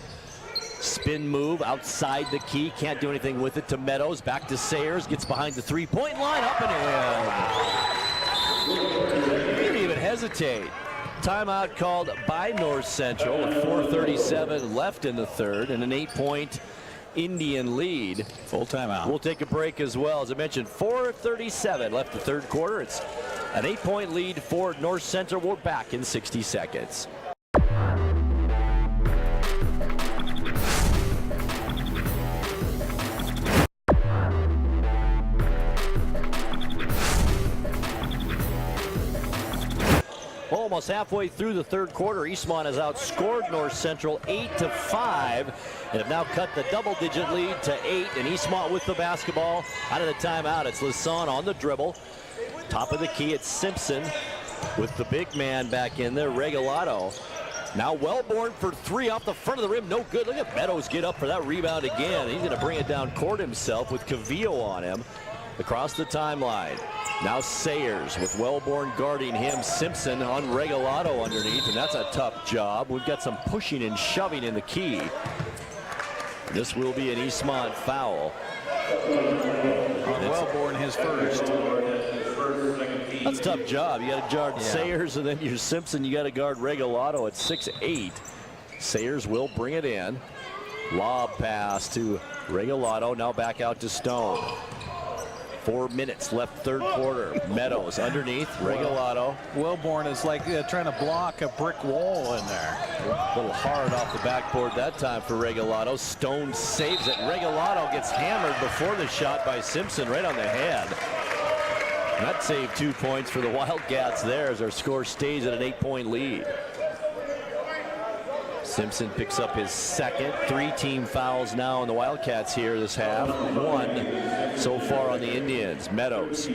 Spin move outside the key, can't do anything with it to Meadows. Back to Sayers, gets behind the 3-point line, up and in. Didn't even hesitate. Timeout called by North Central with 4:37 left in the third and an 8-point Indian lead. Full timeout. We'll take a break as well. As I mentioned, 4:37 left the third quarter. It's an 8-point lead for North Central. We're back in 60 seconds. Almost halfway through the third quarter, Eastmont has outscored North Central 8-5 and have now cut the double-digit lead to 8. And Eastmont with the basketball out of the timeout. It's Lasan on the dribble. Top of the key, it's Simpson with the big man back in there, Regalado. Now Wellborn for 3 off the front of the rim, no good. Look at Meadows get up for that rebound again. He's going to bring it down court himself with Cavillo on him. Across the timeline. Now Sayers with Wellborn guarding him. Simpson on Regalado underneath, and that's a tough job. We've got some pushing and shoving in the key. This will be an Eastmont foul. On Wellborn, his first. That's a tough job. You got to guard Sayers, and then you're Simpson. You got to guard Regalado at 6'8". Sayers will bring it in. Lob pass to Regalado. Now back out to Stone. 4 minutes left third quarter. Meadows underneath, Regalado. Wellborn is like trying to block a brick wall in there. A little hard off the backboard that time for Regalado. Stone saves it. Regalado gets hammered before the shot by Simpson right on the head. And that saved 2 points for the Wildcats there as our score stays at an 8-point lead. Simpson picks up his second. 3 team fouls now on the Wildcats here this half. 1 so far on the Indians. Meadows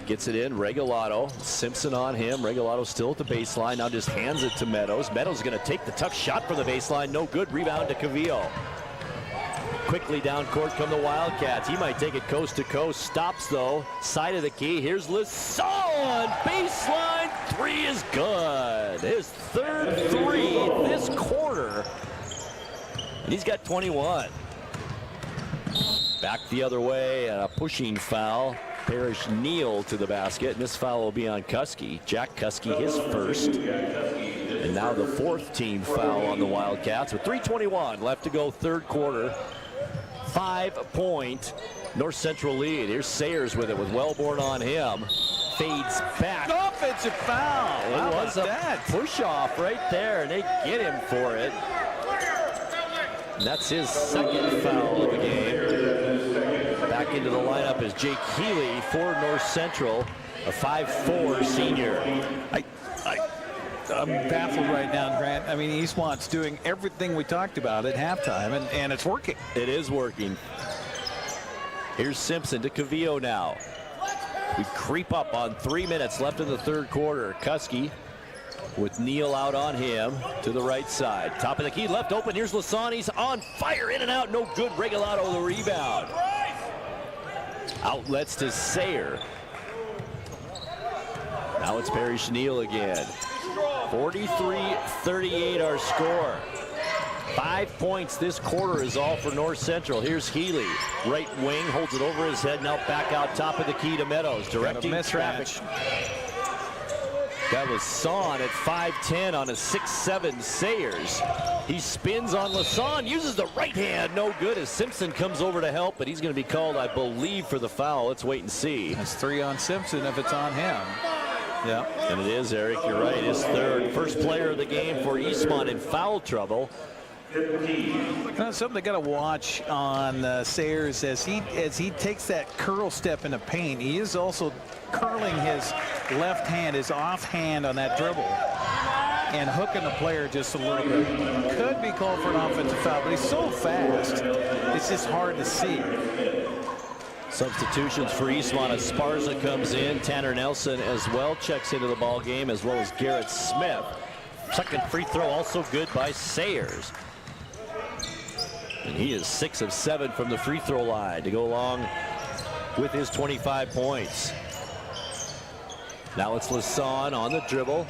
gets it in. Regalado. Simpson on him. Regalado still at the baseline. Now just hands it to Meadows. Meadows is going to take the tough shot from the baseline. No good. Rebound to Cavillo. Quickly down court come the Wildcats. He might take it coast to coast. Stops though. Side of the key. Here's Lasan. Baseline 3 is good. His third 3 this quarter. And he's got 21. Back the other way. And a pushing foul. Parrish Neal to the basket. And this foul will be on Kuski. Jack Kuski, his first. And now the 4th team foul on the Wildcats with 3:21 left to go third quarter. 5-point North Central lead. Here's Sayers with it with Wellborn on him. Fades back. Offensive foul. It was a push-off right there, and they get him for it. And that's his second foul of the game. Back into the lineup is Jake Healy for North Central, a 5'4" senior. I'm baffled right now, Grant. I mean, Eastmont's doing everything we talked about at halftime, and it's working. It is working. Here's Simpson to Cavillo now. We creep up on 3 minutes left in the third quarter. Kuski with Neal out on him to the right side. Top of the key, left open. Here's Lasan. He's on fire, in and out. No good. Regalado the rebound. Outlets to Sayer. Now it's Perry Schneal again. 43-38 our score. 5 points this quarter is all for North Central. Here's Healy, right wing, holds it over his head. Now back out top of the key to Meadows, directing traffic. That was Son at 5'10" on a 6'7" Sayers. He spins on Lasan, uses the right hand, no good as Simpson comes over to help, but he's going to be called, I believe, for the foul. Let's wait and see. That's 3 on Simpson if it's on him. Yeah. And it is, Eric, you're right, his third. First player of the game for Eastmont in foul trouble. Something they got to watch on Sayers as he takes that curl step in the paint. He is also curling his left hand, his offhand on that dribble, and hooking the player just a little bit. Could be called for an offensive foul, but he's so fast, it's just hard to see. Substitutions for Eastmont. Esparza comes in. Tanner Nelson as well checks into the ball game, as well as Garrett Smith. Second free throw also good by Sayers. And he is 6 of 7 from the free throw line to go along with his 25 points. Now it's Lasan on the dribble.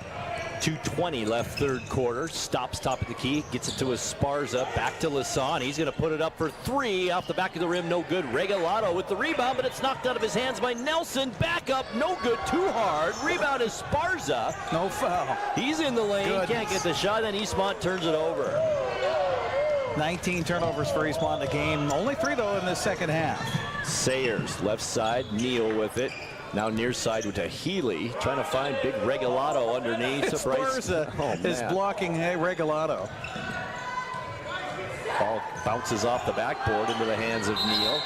2:20 left third quarter. Stops top of the key. Gets it to Esparza. Back to Lasan. He's going to put it up for 3 off the back of the rim. No good. Regalado with the rebound, but it's knocked out of his hands by Nelson. Back up. No good. Too hard. Rebound is Esparza. No foul. He's in the lane. Goodness. Can't get the shot. Then Eastmont turns it over. 19 turnovers for Eastmont in the game. Only 3, though, in the second half. Sayers, left side. Neal with it. Now near side with a Healy, trying to find big Regalado underneath. Esparza is blocking Regalado. Ball bounces off the backboard into the hands of Neal.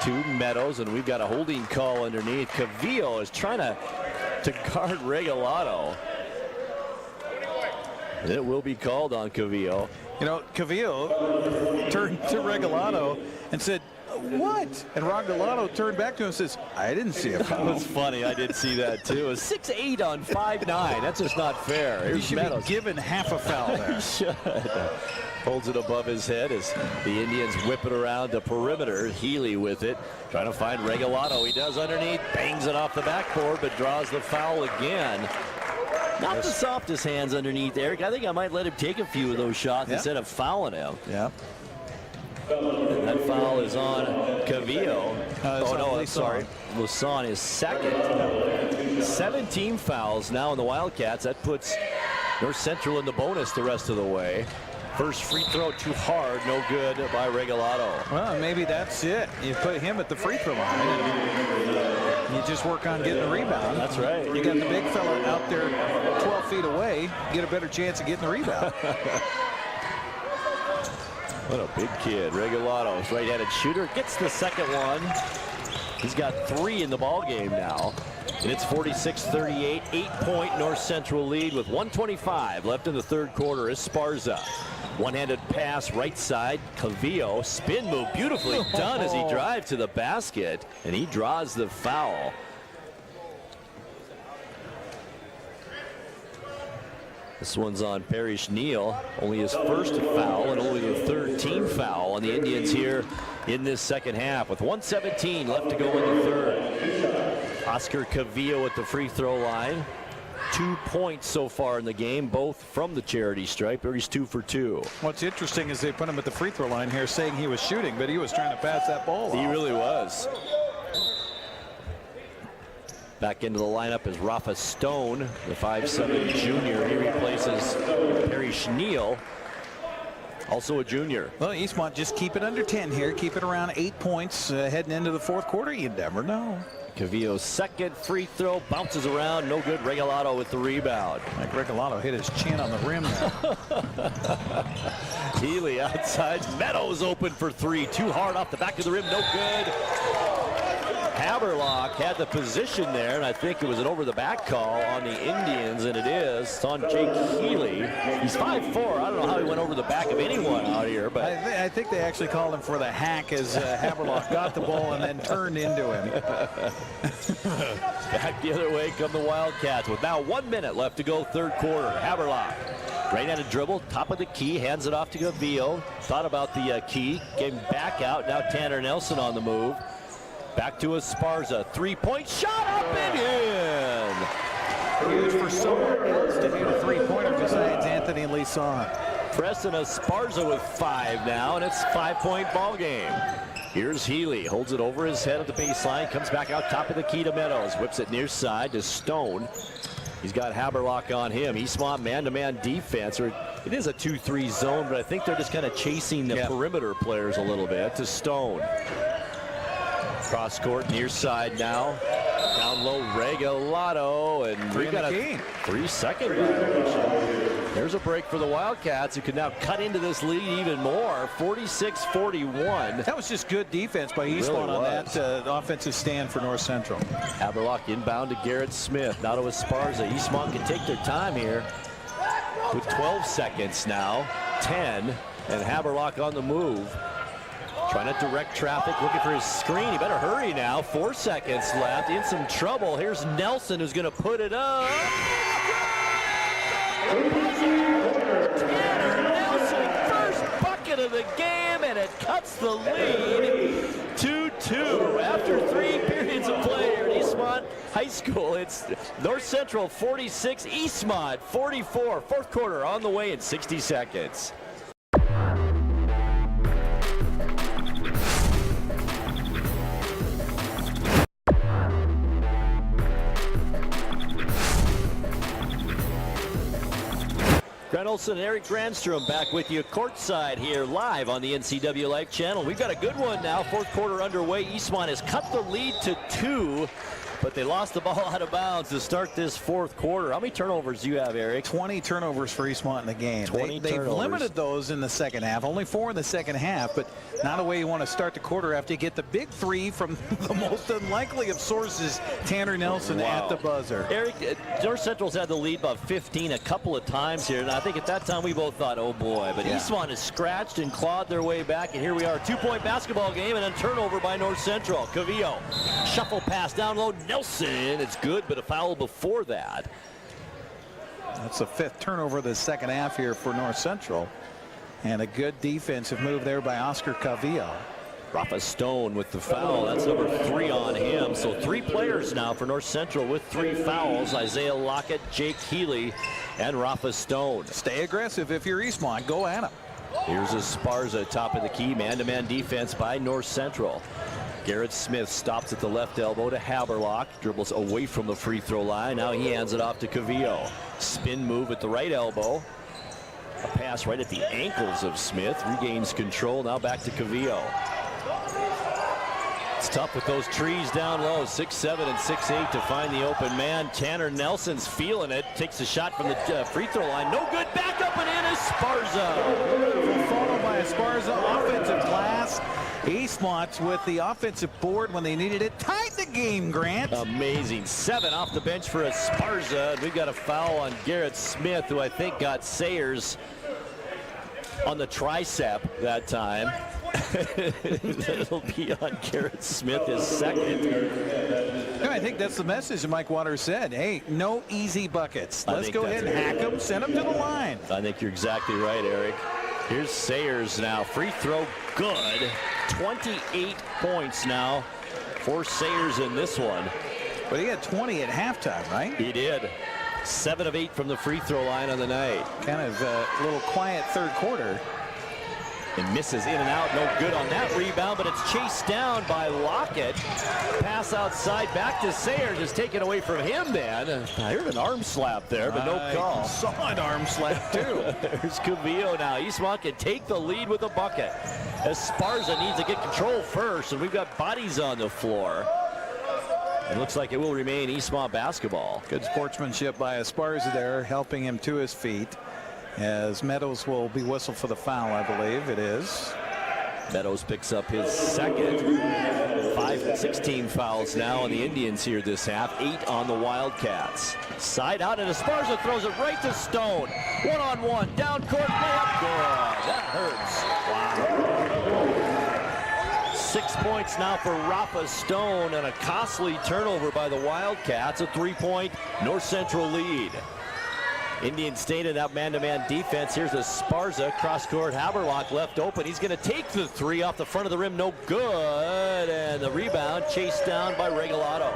To Meadows, and we've got a holding call underneath. Cavillo is trying to guard Regalado. And it will be called on Cavillo. You know, Cavillo turned to Regalado and said, "What?" And Regalado turned back to him and says, "I didn't see a foul." That was funny. I did see that too. A 6'8" on 5'9". That's just not fair. Here's He should Meadows. be given half a foul there. He should. Holds it above his head as the Indians whip it around the perimeter. Healy with it, trying to find Regalado. He does underneath, bangs it off the backboard, but draws the foul again. Not the softest hands underneath, Eric. I think I might let him take a few of those shots instead of fouling him. Yeah. And that foul is on Cavillo. Oh, no, I'm sorry. Lasan is second. 17 fouls now in the Wildcats. That puts North Central in the bonus the rest of the way. First free throw too hard, no good by Regalado. Well, maybe that's it. You put him at the free throw line and you just work on getting the rebound. That's right. You got the big fella out there 12 feet away, get a better chance of getting the rebound. What a big kid. Regalado's right-handed shooter gets the second one. He's got 3 in the ball game now. And it's 46-38, 8-point North Central lead with 1:25 left in the third quarter. Esparza. One-handed pass right side. Cavillo, spin move beautifully done as he drives to the basket, and he draws the foul. This one's on Perry Schneal, only his first foul and only the third team foul on the Indians here in this second half with 1:17 left to go in the third. Oscar Cavillo at the free throw line. 2 points so far in the game, both from the charity stripe. He's 2 for 2. What's interesting is they put him at the free throw line here saying he was shooting, but he was trying to pass that ball off. He really was. Back into the lineup is Rafa Stone, the 5'7" junior. He replaces Perry Schneal. also a junior. Well, Eastmont just keep it under 10 here. Keep it around 8 points heading into the fourth quarter. You never know. Cavillo's second free throw bounces around. No good. Regalado with the rebound. Like Regalado hit his chin on the rim there. Healy outside. Meadows open for three. Too hard off the back of the rim. No good. Haberlock had the position there, and I think it was an over-the-back call on the Indians, and it is. It's on Jake Healy. He's 5'4". I don't know how he went over the back of anyone out here, but I think they actually called him for the hack as Haberlock got the ball and then turned into him. Back the other way come the Wildcats with now 1 minute left to go, third quarter. Haberlock right-handed dribble, top of the key, hands it off to Gavillo. Thought about the key, came back out. Now Tanner Nelson on the move. Back to Esparza, three-point shot up and in. Huge for someone else to hit a three-pointer besides Anthony Leeson. Preston Esparza with 5 now, and it's a 5-point ball game. Here's Healy, holds it over his head at the baseline, comes back out top of the key to Meadows, whips it near side to Stone. He's got Haberlock on him. Eastmont man-to-man defense. Or it is a 2-3 zone, but I think they're just kind of chasing the perimeter players a little bit to Stone. Cross court, near side now. Down low, Regalado, and we've got a 3-second violation. There's a break for the Wildcats, who can now cut into this lead even more. 46-41. That was just good defense by Eastmont on that offensive stand for North Central. Haberlock inbound to Garrett Smith. Now to Esparza. Eastmont can take their time here with 12 seconds now. 10, and Haberlock on the move. Trying to direct traffic, looking for his screen. He better hurry now. 4 seconds left. In some trouble. Here's Nelson, who's going to put it up. Tanner Nelson, first bucket of the game, and it cuts the lead. 2-2 after 3 periods of play here at Eastmont High School. It's North Central 46, Eastmont 44. Fourth quarter on the way in 60 seconds. Grant Olson and Eric Grandstrom back with you courtside here live on the NCW Life Channel. We've got a good one now. Fourth quarter underway. Eastmont has cut the lead to 2, but they lost the ball out of bounds to start this fourth quarter. How many turnovers do you have, Eric? 20 turnovers for Eastmont in the game. They've limited those in the second half. Only 4 in the second half, but not a way you want to start the quarter after you get the big 3 from the most unlikely of sources, Tanner Nelson at the buzzer. Eric, North Central's had the lead about 15 a couple of times here, and I think at that time we both thought, oh boy, but Eastmont has scratched and clawed their way back, and here we are, 2-point basketball game and a turnover by North Central. Cavillo, shuffle pass down low, Nelson, it's good, but a foul before that. That's the 5th turnover of the second half here for North Central. And a good defensive move there by Oscar Cavillo. Rafa Stone with the foul. That's number 3 on him. So 3 players now for North Central with 3 fouls. Isaiah Lockett, Jake Healy, and Rafa Stone. Stay aggressive if you're Eastmont. Go at him. Here's Esparza, top of the key. Man-to-man defense by North Central. Garrett Smith stops at the left elbow to Haberlock. Dribbles away from the free throw line. Now he hands it off to Cavillo. Spin move at the right elbow. A pass right at the ankles of Smith. Regains control. Now back to Cavillo. It's tough with those trees down low. 6'7" and 6'8" to find the open man. Tanner Nelson's feeling it. Takes a shot from the free throw line. No good. Back up and in. Esparza. Followed by Esparza. Offensive glass. Eastmont with the offensive board when they needed it. Tied the game, Grant. Amazing. 7 off the bench for Esparza. We've got a foul on Garrett Smith, who I think got Sayers on the tricep that time. It'll be on Garrett Smith, his second. Yeah, I think that's the message that Mike Waters said. Hey, no easy buckets. Let's go ahead and hack them, send them to the line. I think you're exactly right, Eric. Here's Sayers now. Free throw good. 28 points now for Sayers in this one. But he had 20 at halftime, right? He did. 7 of 8 from the free throw line on the night. Kind of a little quiet third quarter. And misses in and out, no good on that rebound, but it's chased down by Lockett. Pass outside, back to Sayers, is taken away from him then. I heard an arm slap there, but no call. I saw an arm slap too. There's Cavillo now. Eastmont can take the lead with a bucket. Esparza needs to get control first, and we've got bodies on the floor. It looks like it will remain Eastmont basketball. Good sportsmanship by Esparza there, helping him to his feet. As Meadows will be whistled for the foul, I believe it is. Meadows picks up his second. 16 fouls now on the Indians here this half. 8 on the Wildcats. Side out, and Esparza throws it right to Stone. One-on-one, down court, layup, good. That hurts. Wow. 6 points now for Rafa Stone, and a costly turnover by the Wildcats. A 3-point North Central lead. Indian State in that man-to-man defense. Here's Esparza, cross-court, Haberlock left open. He's going to take the three off the front of the rim, no good. And the rebound chased down by Regalado.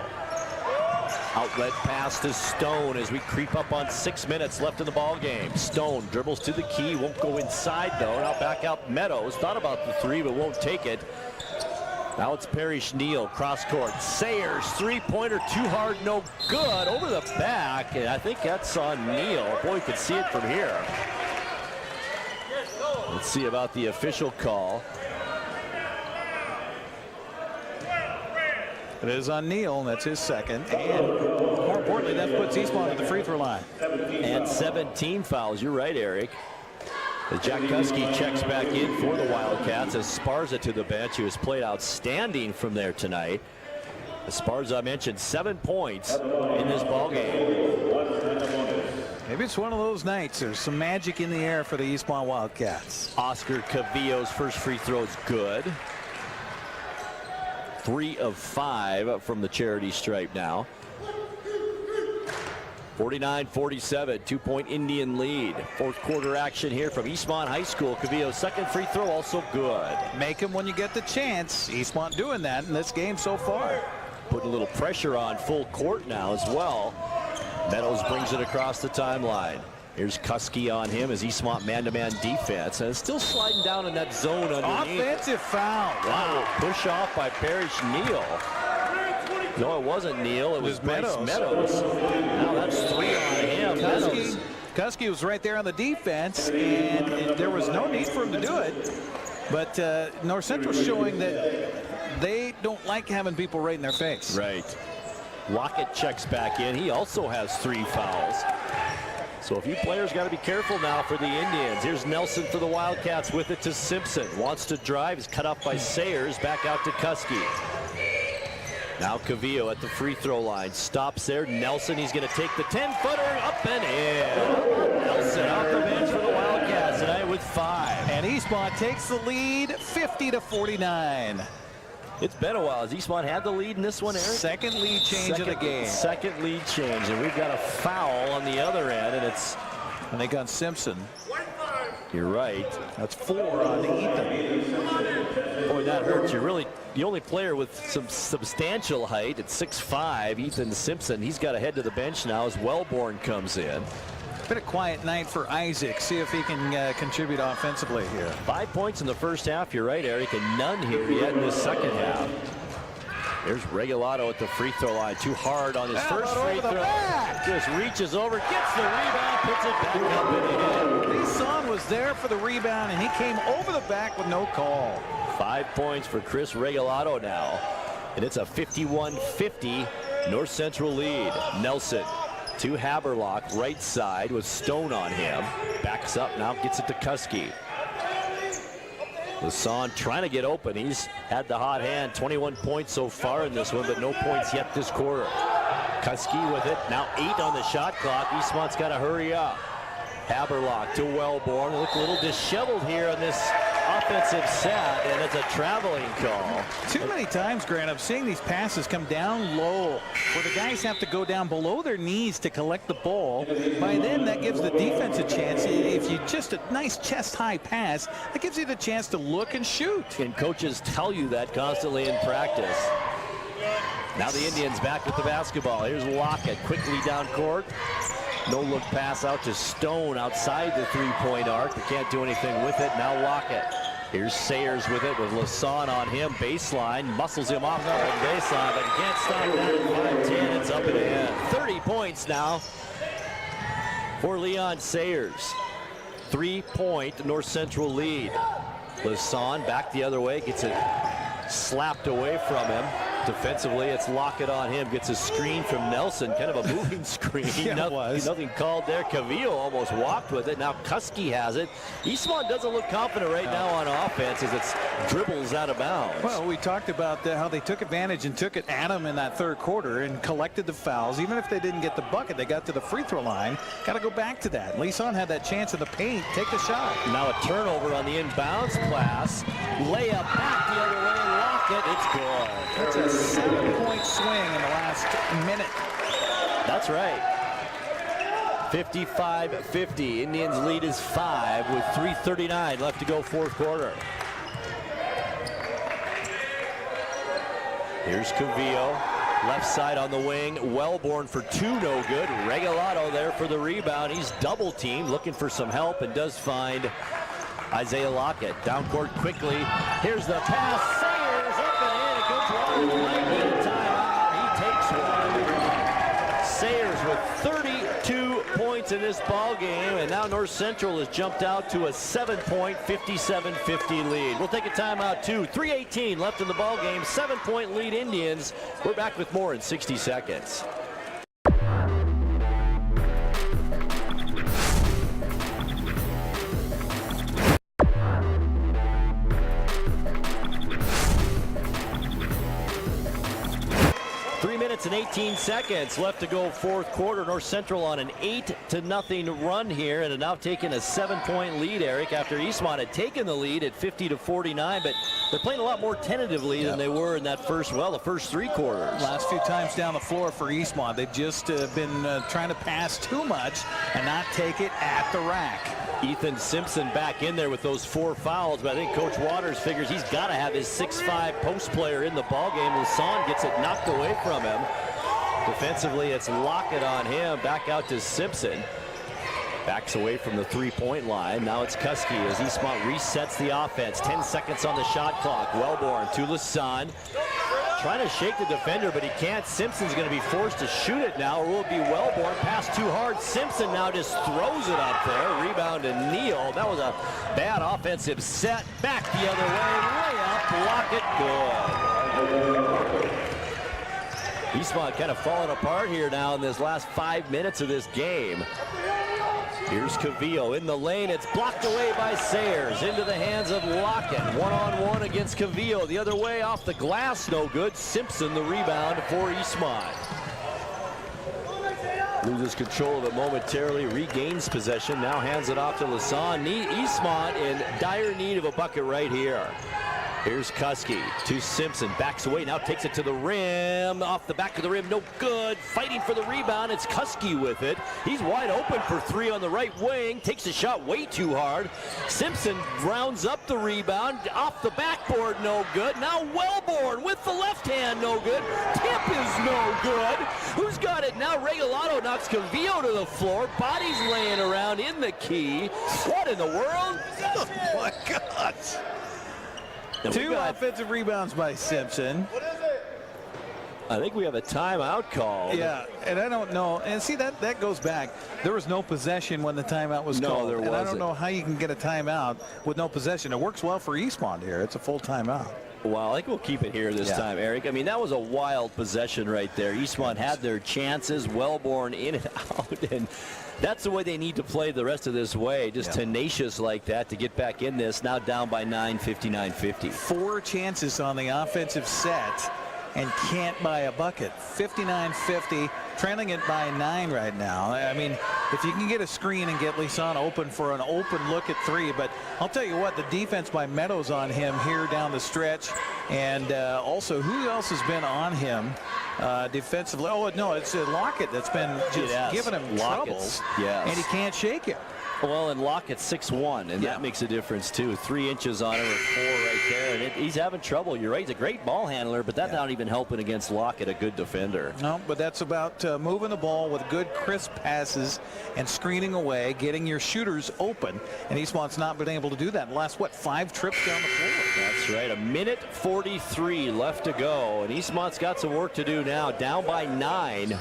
Outlet pass to Stone as we creep up on 6 minutes left in the ball game. Stone dribbles to the key, won't go inside though. Now back out Meadows, thought about the three but won't take it. Now it's Parrish Neal, cross court. Sayers, three-pointer, too hard, no good. Over the back, and I think that's on Neal. Boy, you could see it from here. Let's see about the official call. It is on Neal, that's his second. And more importantly, that puts Eastmont at the free throw line. And 17 fouls, you're right, Eric. As Jack Kuski checks back in for the Wildcats. Esparza to the bench, who has played outstanding from there tonight. Esparza, I mentioned, 7 points in this ball game. Maybe it's one of those nights. There's some magic in the air for the Eastmont Wildcats. Oscar Cavillo's first free throw is good. 3 of 5 from the charity stripe now. 49-47, 2-point Indian lead. Fourth quarter action here from Eastmont High School. Cavillo's second free throw also good. Make them when you get the chance. Eastmont doing that in this game so far. Put a little pressure on full court now as well. Meadows brings it across the timeline. Here's Kuski on him as Eastmont man-to-man defense, and it's still sliding down in that zone underneath. Offensive foul. Wow. Push off by Parrish Neal. No, it wasn't Neal. It was Bryce Meadows. Now that's 3 on him. Kuski was right there on the defense, and there was no need for him to do it. But North Central's showing that they don't like having people right in their face. Right. Lockett checks back in. He also has 3 fouls. So a few players got to be careful now for the Indians. Here's Nelson for the Wildcats with it to Simpson. Wants to drive. Is cut off by Sayers. Back out to Kuski. Now Cavillo at the free throw line. Stops there. Nelson, he's going to take the 10-footer up and in. Nelson off the bench for the Wildcats tonight with 5. And Eastmont takes the lead 50-49. It's been a while. Has Eastmont had the lead in this one, Eric? Second lead change of the game. Second lead change, and we've got a foul on the other end, and it's... And they got Simpson. You're right. That's 4 on Ethan. Boy, that hurts. You're really the only player with some substantial height at 6'5", Ethan Simpson. He's got to head to the bench now as Wellborn comes in. Been a quiet night for Isaac. See if he can contribute offensively here. 5 points in the first half. You're right, Eric, and none here yet in the second half. There's Regalado at the free throw line. Too hard on his first free throw. Just reaches over, gets the rebound, puts it back up and in. Nissan was there for the rebound, and he came over the back with no call. 5 points for Chris Regalado now. And it's a 51-50 North Central lead. Nelson to Haberlock, right side with Stone on him. Backs up now, gets it to Kuski. Lassonde trying to get open. He's had the hot hand. 21 points so far in this one, but no points yet this quarter. Kuski with it. Now 8 on the shot clock. Eastmont's got to hurry up. Haberlock to Wellborn. Look a little disheveled here on this offensive set, and it's a traveling call. Too many times, Grant, I'm seeing these passes come down low where the guys have to go down below their knees to collect the ball. By then, that gives the defense a chance. If you just a nice chest-high pass, that gives you the chance to look and shoot. And coaches tell you that constantly in practice. Now the Indians back with the basketball. Here's Lockett quickly down court. No look pass out to Stone outside the three-point arc, but can't do anything with it. Now Lockett Here's Sayers with it, with Lasan on him. Baseline, muscles him off the baseline, but he can't stop that at 5'10". It's up and in. 30 points now for Leon Sayers. 3-point North Central lead. Lasan back the other way, gets it slapped away from him. Defensively, it's Lockett on him. Gets a screen from Nelson, kind of a moving screen. Nothing called there. Cavillo almost walked with it. Now Kuski has it. Eastmont doesn't look confident right now on offense as it dribbles out of bounds. Well, we talked about how they took advantage and took it at them in that third quarter and collected the fouls. Even if they didn't get the bucket, they got to the free throw line. Got to go back to that. Leeson had that chance in the paint. Take the shot. Now a turnover on the inbounds pass. Layup back the other way. Lockett. It's good. That's a 7-point swing in the last minute. That's right. 55-50. Indians lead is 5 with 3:39 left to go, fourth quarter. Here's Cavillo. Left side on the wing. Wellborn for 2, no good. Regalado there for the rebound. He's double teamed, looking for some help, and does find Isaiah Lockett. Down court quickly. Here's the pass. Sayers up and in. Coach Waters might need a timeout. He takes one. Sayers with 32 points in this ball game, and now North Central has jumped out to a 7-point, 57-50 lead. We'll take a timeout too. 3:18 left in the ball game. 7-point lead Indians. We're back with more in 60 seconds. And 18 seconds left to go, fourth quarter. North Central on an 8-0 run here, and have now taken a 7-point lead, Eric, after Eastmont had taken the lead at 50-49, but they're playing a lot more tentatively than they were in that the first 3 quarters. Last few times down the floor for Eastmont, they've just been trying to pass too much and not take it at the rack. Ethan Simpson back in there with those 4 fouls, but I think Coach Waters figures he's got to have his 6'5" post player in the ballgame. Lasan gets it knocked away from him. Defensively, it's Lockett on him. Back out to Simpson. Backs away from the 3-point line. Now it's Kuski as Eastmont resets the offense. 10 seconds on the shot clock. Wellborn to Lasan. Trying to shake the defender, but he can't. Simpson's going to be forced to shoot it now, or will it be Wellborn? Pass too hard. Simpson now just throws it up there. Rebound to Neal. That was a bad offensive set. Back the other way. Layup. Lockett good. Eastmont kind of falling apart here now in this last 5 minutes of this game. Here's Cavillo in the lane. It's blocked away by Sayers. Into the hands of Lockett. One-on-one against Cavillo. The other way off the glass. No good. Simpson the rebound for Eastmont. Loses control of it momentarily. Regains possession. Now hands it off to Lasan. Eastmont in dire need of a bucket right here. Here's Kuski to Simpson. Backs away. Now takes it to the rim. Off the back of the rim. No good. Fighting for the rebound. It's Kuski with it. He's wide open for 3 on the right wing. Takes a shot way too hard. Simpson rounds up the rebound. Off the backboard. No good. Now Wellborn with the left hand. No good. Tip is no good. Who's got it now? Regalado knocks Cavillo to the floor. Bodies laying around in the key. What in the world? Oh my God. 2 offensive rebounds by Simpson. I think we have a timeout call. Yeah, and I don't know. And see, that goes back. There was no possession when the timeout was called. No, there wasn't. And I don't know how you can get a timeout with no possession. It works well for Eastmont here. It's a full timeout. Well, I think we'll keep it here this time, Eric. I mean, that was a wild possession right there. Eastmont had their chances. Wellborn in and out, and that's the way they need to play the rest of this way. Just tenacious like that to get back in this. Now down by 9, 59-50. 4 chances on the offensive set and can't buy a bucket. 59-50, trailing it by 9 right now. I mean, if you can get a screen and get Lisan open for an open look at 3, but I'll tell you what, the defense by Meadows on him here down the stretch, and also who else has been on him defensively? Oh, no, it's Lockett that's been just giving him trouble, and he can't shake it. Well, and Lockett's 6'1", and that makes a difference too. 3 inches on him, or 4 right there, and he's having trouble. You're right, he's a great ball handler, but that's not even helping against Lockett, a good defender. No, but that's about moving the ball with good, crisp passes and screening away, getting your shooters open, and Eastmont's not been able to do that in the last, 5 trips down the floor. That's right, 1:43 left to go, and Eastmont's got some work to do now, down by 9.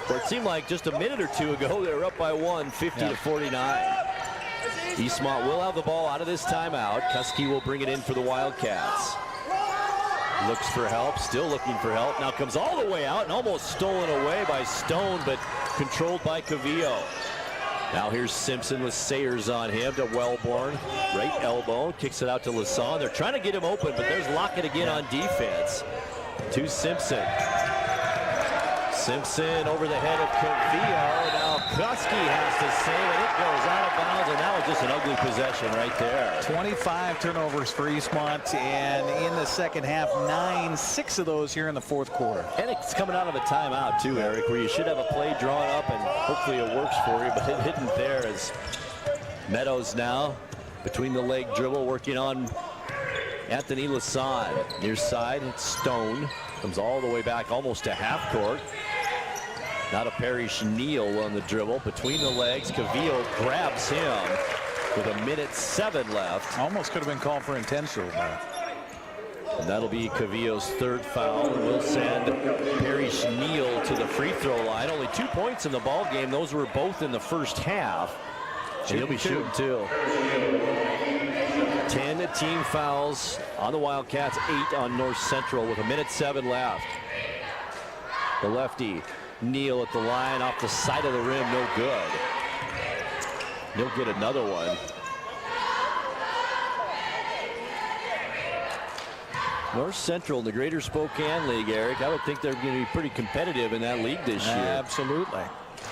Where it seemed like just a minute or two ago they were up by 1, 50-49. Eastmont will have the ball out of this timeout. Kuski will bring it in for the Wildcats. Looks for help, still looking for help. Now comes all the way out and almost stolen away by Stone, but controlled by Cavillo. Now here's Simpson with Sayers on him to Wellborn. Right elbow, kicks it out to Lassonde. They're trying to get him open, but there's Lockett again on defense. To Simpson. Simpson over the head of Cavillo. Now Kuski has to save it. It goes out of bounds, and that was just an ugly possession right there. 25 turnovers for Eastmont, and in the second half, 6 of those here in the fourth quarter. And it's coming out of a timeout too, Eric, where you should have a play drawn up, and hopefully it works for you, but it didn't there as Meadows now between the leg dribble working on Anthony Lassonde. Near side, it's Stone. Comes all the way back almost to half court. Now to Parrish Neal on the dribble between the legs. Cavillo grabs him with 1:07 left. Almost could have been called for intentional. And that'll be Cavillo's 3rd foul. And we'll send Parrish Neal to the free throw line. Only 2 points in the ball game. Those were both in the first half. And he'll be shooting too. 10 team fouls on the Wildcats, 8 on North Central with 1:07 left. The lefty, Neal at the line off the side of the rim, no good. He'll get another one. North Central in the Greater Spokane League, Eric, I would think they're going to be pretty competitive in that league this year. Absolutely.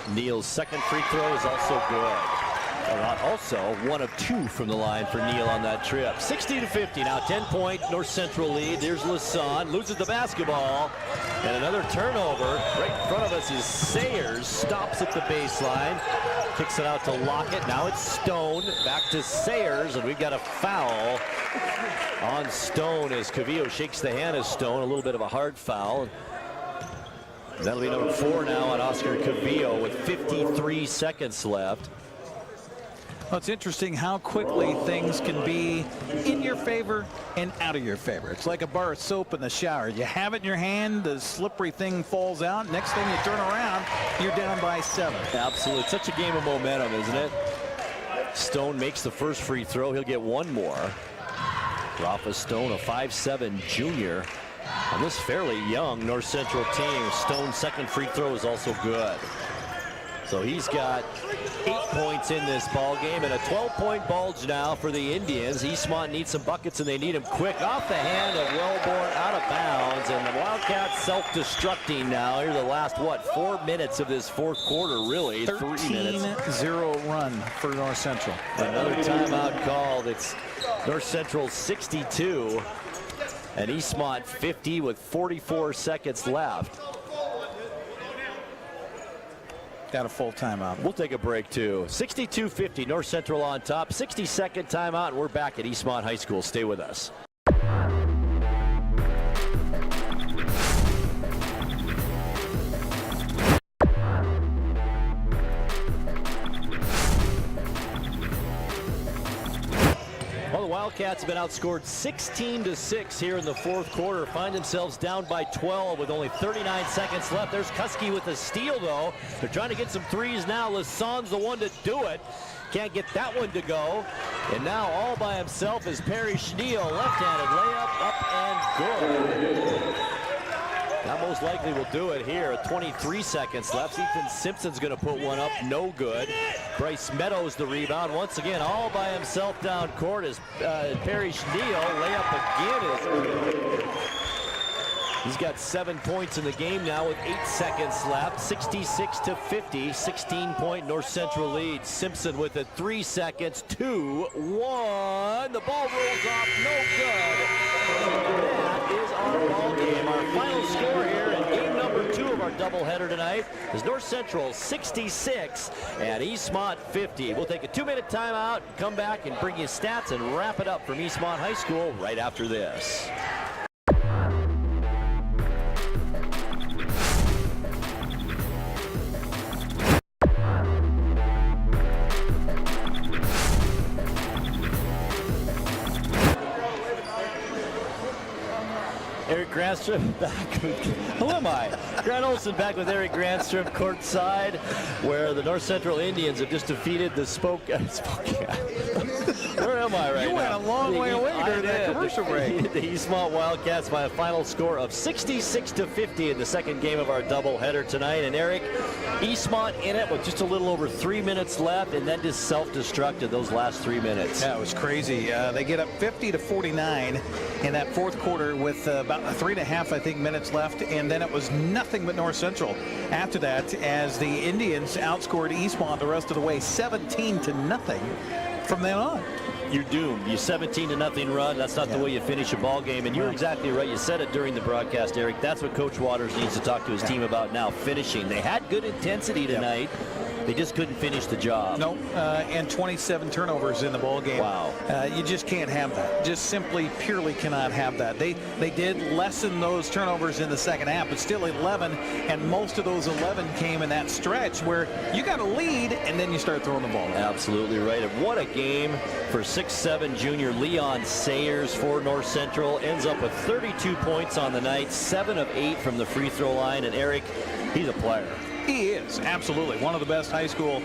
Neal's second free throw is also good. Also 1 of 2 from the line for Neal on that trip. 60-50 now, 10-point North Central lead. There's Lassonde, loses the basketball, and another turnover. Right in front of us is Sayers, stops at the baseline, kicks it out to Lockett. Now it's Stone, back to Sayers, and we've got a foul on Stone as Cavillo shakes the hand of Stone. A little bit of a hard foul. That'll be number 4 now on Oscar Cavillo with 53 seconds left. Well, it's interesting how quickly things can be in your favor and out of your favor. It's like a bar of soap in the shower. You have it in your hand, the slippery thing falls out. Next thing you turn around, you're down by 7. Absolutely. It's such a game of momentum, isn't it? Stone makes the first free throw. He'll get 1 more. Rafa Stone, a 5'7" junior on this fairly young North Central team. Stone's second free throw is also good. So he's got 8 points in this ball game, and a 12-point bulge now for the Indians. Eastmont needs some buckets, and they need them quick. Off the hand of Wellborn, out of bounds, and the Wildcats self-destructing now. Here's the last, 4 minutes of this fourth quarter, really. 3 minutes. 13-0 run for North Central. Another timeout called. It's North Central 62, and Eastmont 50 with 44 seconds left. Got a full timeout. We'll take a break too. 62-50, North Central on top. 60-second timeout, and we're back at Eastmont High School. Stay with us. Well, the Wildcats have been outscored 16-6 here in the fourth quarter. Find themselves down by 12 with only 39 seconds left. There's Kuski with the steal, though. They're trying to get some threes now. Lassonde's the one to do it. Can't get that one to go. And now all by himself is Parrish Neal. Left-handed layup, up and good. That most likely will do it here. 23 seconds left. Ethan Simpson's going to put one up. No good. Bryce Meadows the rebound. Once again, all by himself down court is Parrish Neal. Layup again is good. He's got 7 points in the game now with 8 seconds left. 66-50. 16-point North Central lead. Simpson with it. 3 seconds. 2-1. The ball rolls off. No good. That is our ball game. Our final score here in game number 2 of our doubleheader tonight is North Central 66 and Eastmont 50. We'll take a 2-minute timeout, come back and bring you stats and wrap it up from Eastmont High School right after this. Eric Granstrom back with, who am I? Grant Olson back with Eric Granstrom courtside, where the North Central Indians have just defeated the Spokane. Where am I right now? You went a long way away during that commercial break. The Eastmont Wildcats by a final score of 66-50 in the second game of our doubleheader tonight. And Eric, Eastmont in it with just a little over 3 minutes left, and then just self-destructed those last 3 minutes. Yeah, it was crazy. They get up 50-49 in that fourth quarter with about 3.5, I think, minutes left, and then it was nothing but North Central after that as the Indians outscored Eastmont the rest of the way 17-0 from then on. You're doomed. You 17-0 run. That's not the way you finish a ball game. And you're exactly right. You said it during the broadcast, Eric. That's what Coach Waters needs to talk to his team about now, finishing. They had good intensity tonight. They just couldn't finish the job. No, and 27 turnovers in the ball game. Wow. You just can't have that. Just simply, purely cannot have that. They did lessen those turnovers in the second half, but still 11, and most of those 11 came in that stretch where you got a lead and then you start throwing the ball. Absolutely right. And what a game for 6'7" junior Leon Sayers for North Central. Ends up with 32 points on the night, 7 of 8 from the free throw line. And Eric, he's a player. He is absolutely one of the best high school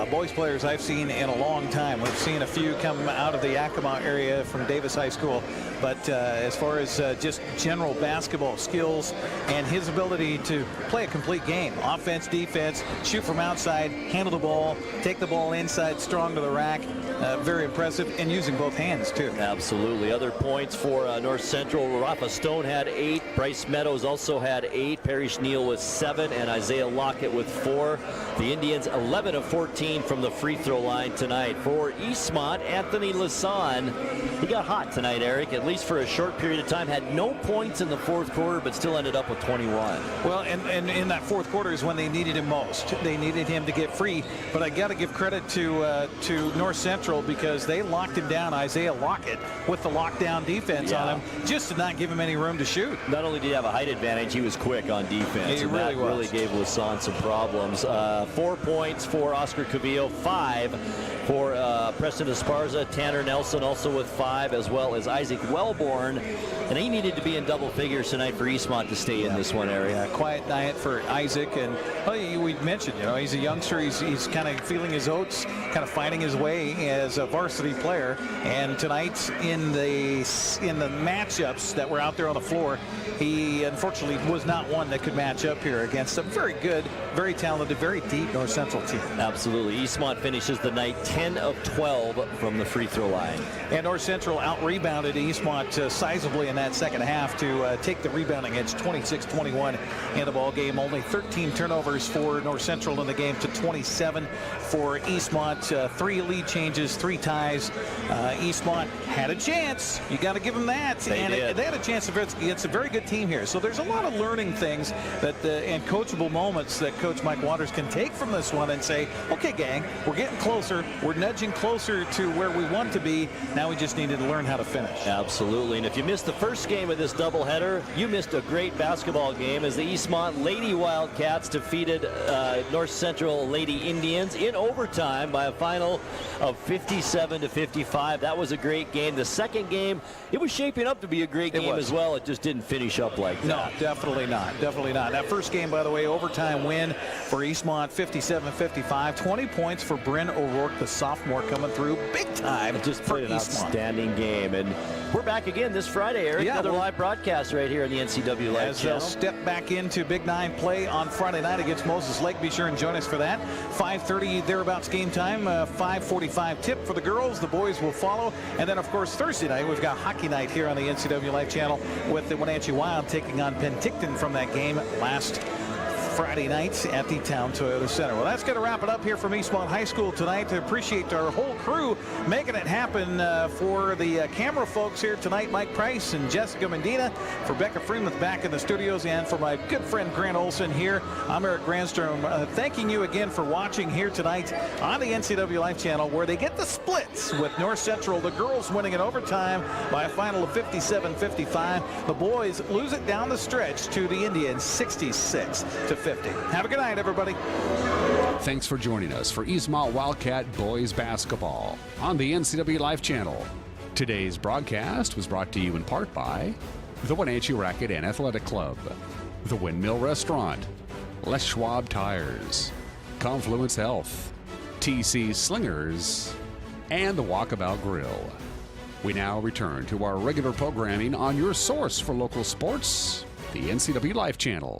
boys players I've seen in a long time. We've seen a few come out of the Yakima area from Davis High School, but as far as just general basketball skills and his ability to play a complete game, offense, defense, shoot from outside, handle the ball, take the ball inside, strong to the rack, very impressive, and using both hands too. Absolutely. Other points for North Central. Rafa Stone had 8. Bryce Meadows also had 8. Parrish Neal with 7, and Isaiah Lockett with 4. The Indians 11 of 14 from the free throw line tonight. For Eastmont, Anthony Lasan, he got hot tonight, Eric, at least for a short period of time. Had no points in the fourth quarter, but still ended up with 21. Well, and in that fourth quarter is when they needed him most. They needed him to get free, but I got to give credit to North Central because they locked him down, Isaiah Lockett, with the lockdown defense on him, just to not give him any room to shoot. Not only did he have a height advantage, he was quick on defense. He really gave Lasan some problems. 4 points for Oscar Cavillo, 5 for Preston Esparza. Tanner Nelson also with 5, as well as Isaac Wellborn. And he needed to be in double figures tonight for Eastmont to stay in this one area. Quiet night for Isaac. And we mentioned, he's a youngster. He's kind of feeling his oats, kind of finding his way as a varsity player. And tonight in the matchups that were out there on the floor, he unfortunately was not one that could match up here against a very good, very talented, very deep North Central team. Absolutely. Eastmont finishes the night 10 of 12 from the free throw line. And North Central out-rebounded Eastmont sizably in that second half to take the rebounding edge, 26-21 in the ball game. Only 13 turnovers for North Central in the game to 27 for Eastmont. 3 lead changes, 3 ties. Eastmont had a chance. You got to give them that. They had a chance against a very good team here. So there's a lot of learning things that and coachable moments that Coach Mike Waters can take from this one and say, okay, gang, we're getting closer. We're nudging closer to where we want to be. Now we just needed to learn how to finish. Absolutely. And if you missed the first game of this doubleheader, you missed a great basketball game as the Eastmont Lady Wildcats defeated North Central Lady Indians in overtime by a final of 57-55. That was a great game. The second game, it was shaping up to be a great game as well. It just didn't finish up like that. No, definitely not. Definitely not. That first game, by the way, overtime win for Eastmont, 57-55. 20 points for Bryn O'Rourke, the sophomore, coming through big time. Just played an outstanding game. And we're back again this Friday, Eric. Another live broadcast right here on the NCW Live as channel. They'll step back into Big 9 play on Friday night against Moses Lake. Be sure and join us for that. 5:30 thereabouts game time. 5:45 tip for the girls. The boys will follow. And then, of course, Thursday night, we've got hockey night here on the NCW Live channel with the Wenatchee Wild taking on Penticton from that game last Friday night at the Town Toyota Center. Well, that's going to wrap it up here from Eastmont High School tonight. I appreciate our whole crew making it happen for the camera folks here tonight, Mike Price and Jessica Medina, for Becca Freeman back in the studios, and for my good friend Grant Olson here. I'm Eric Grandstrom, thanking you again for watching here tonight on the NCW Life Channel, where they get the splits with North Central, the girls winning in overtime by a final of 57-55. The boys lose it down the stretch to the Indians 66-50. Have a good night, everybody. Thanks for joining us for Eastmont Wildcat boys basketball on the NCW Life Channel. Today's broadcast was brought to you in part by the Wenatchee Racquet and Athletic Club, the Windmill Restaurant, Les Schwab Tires, Confluence Health, TC Slingers, and the Walkabout Grill. We now return to our regular programming on your source for local sports, the NCW Life Channel.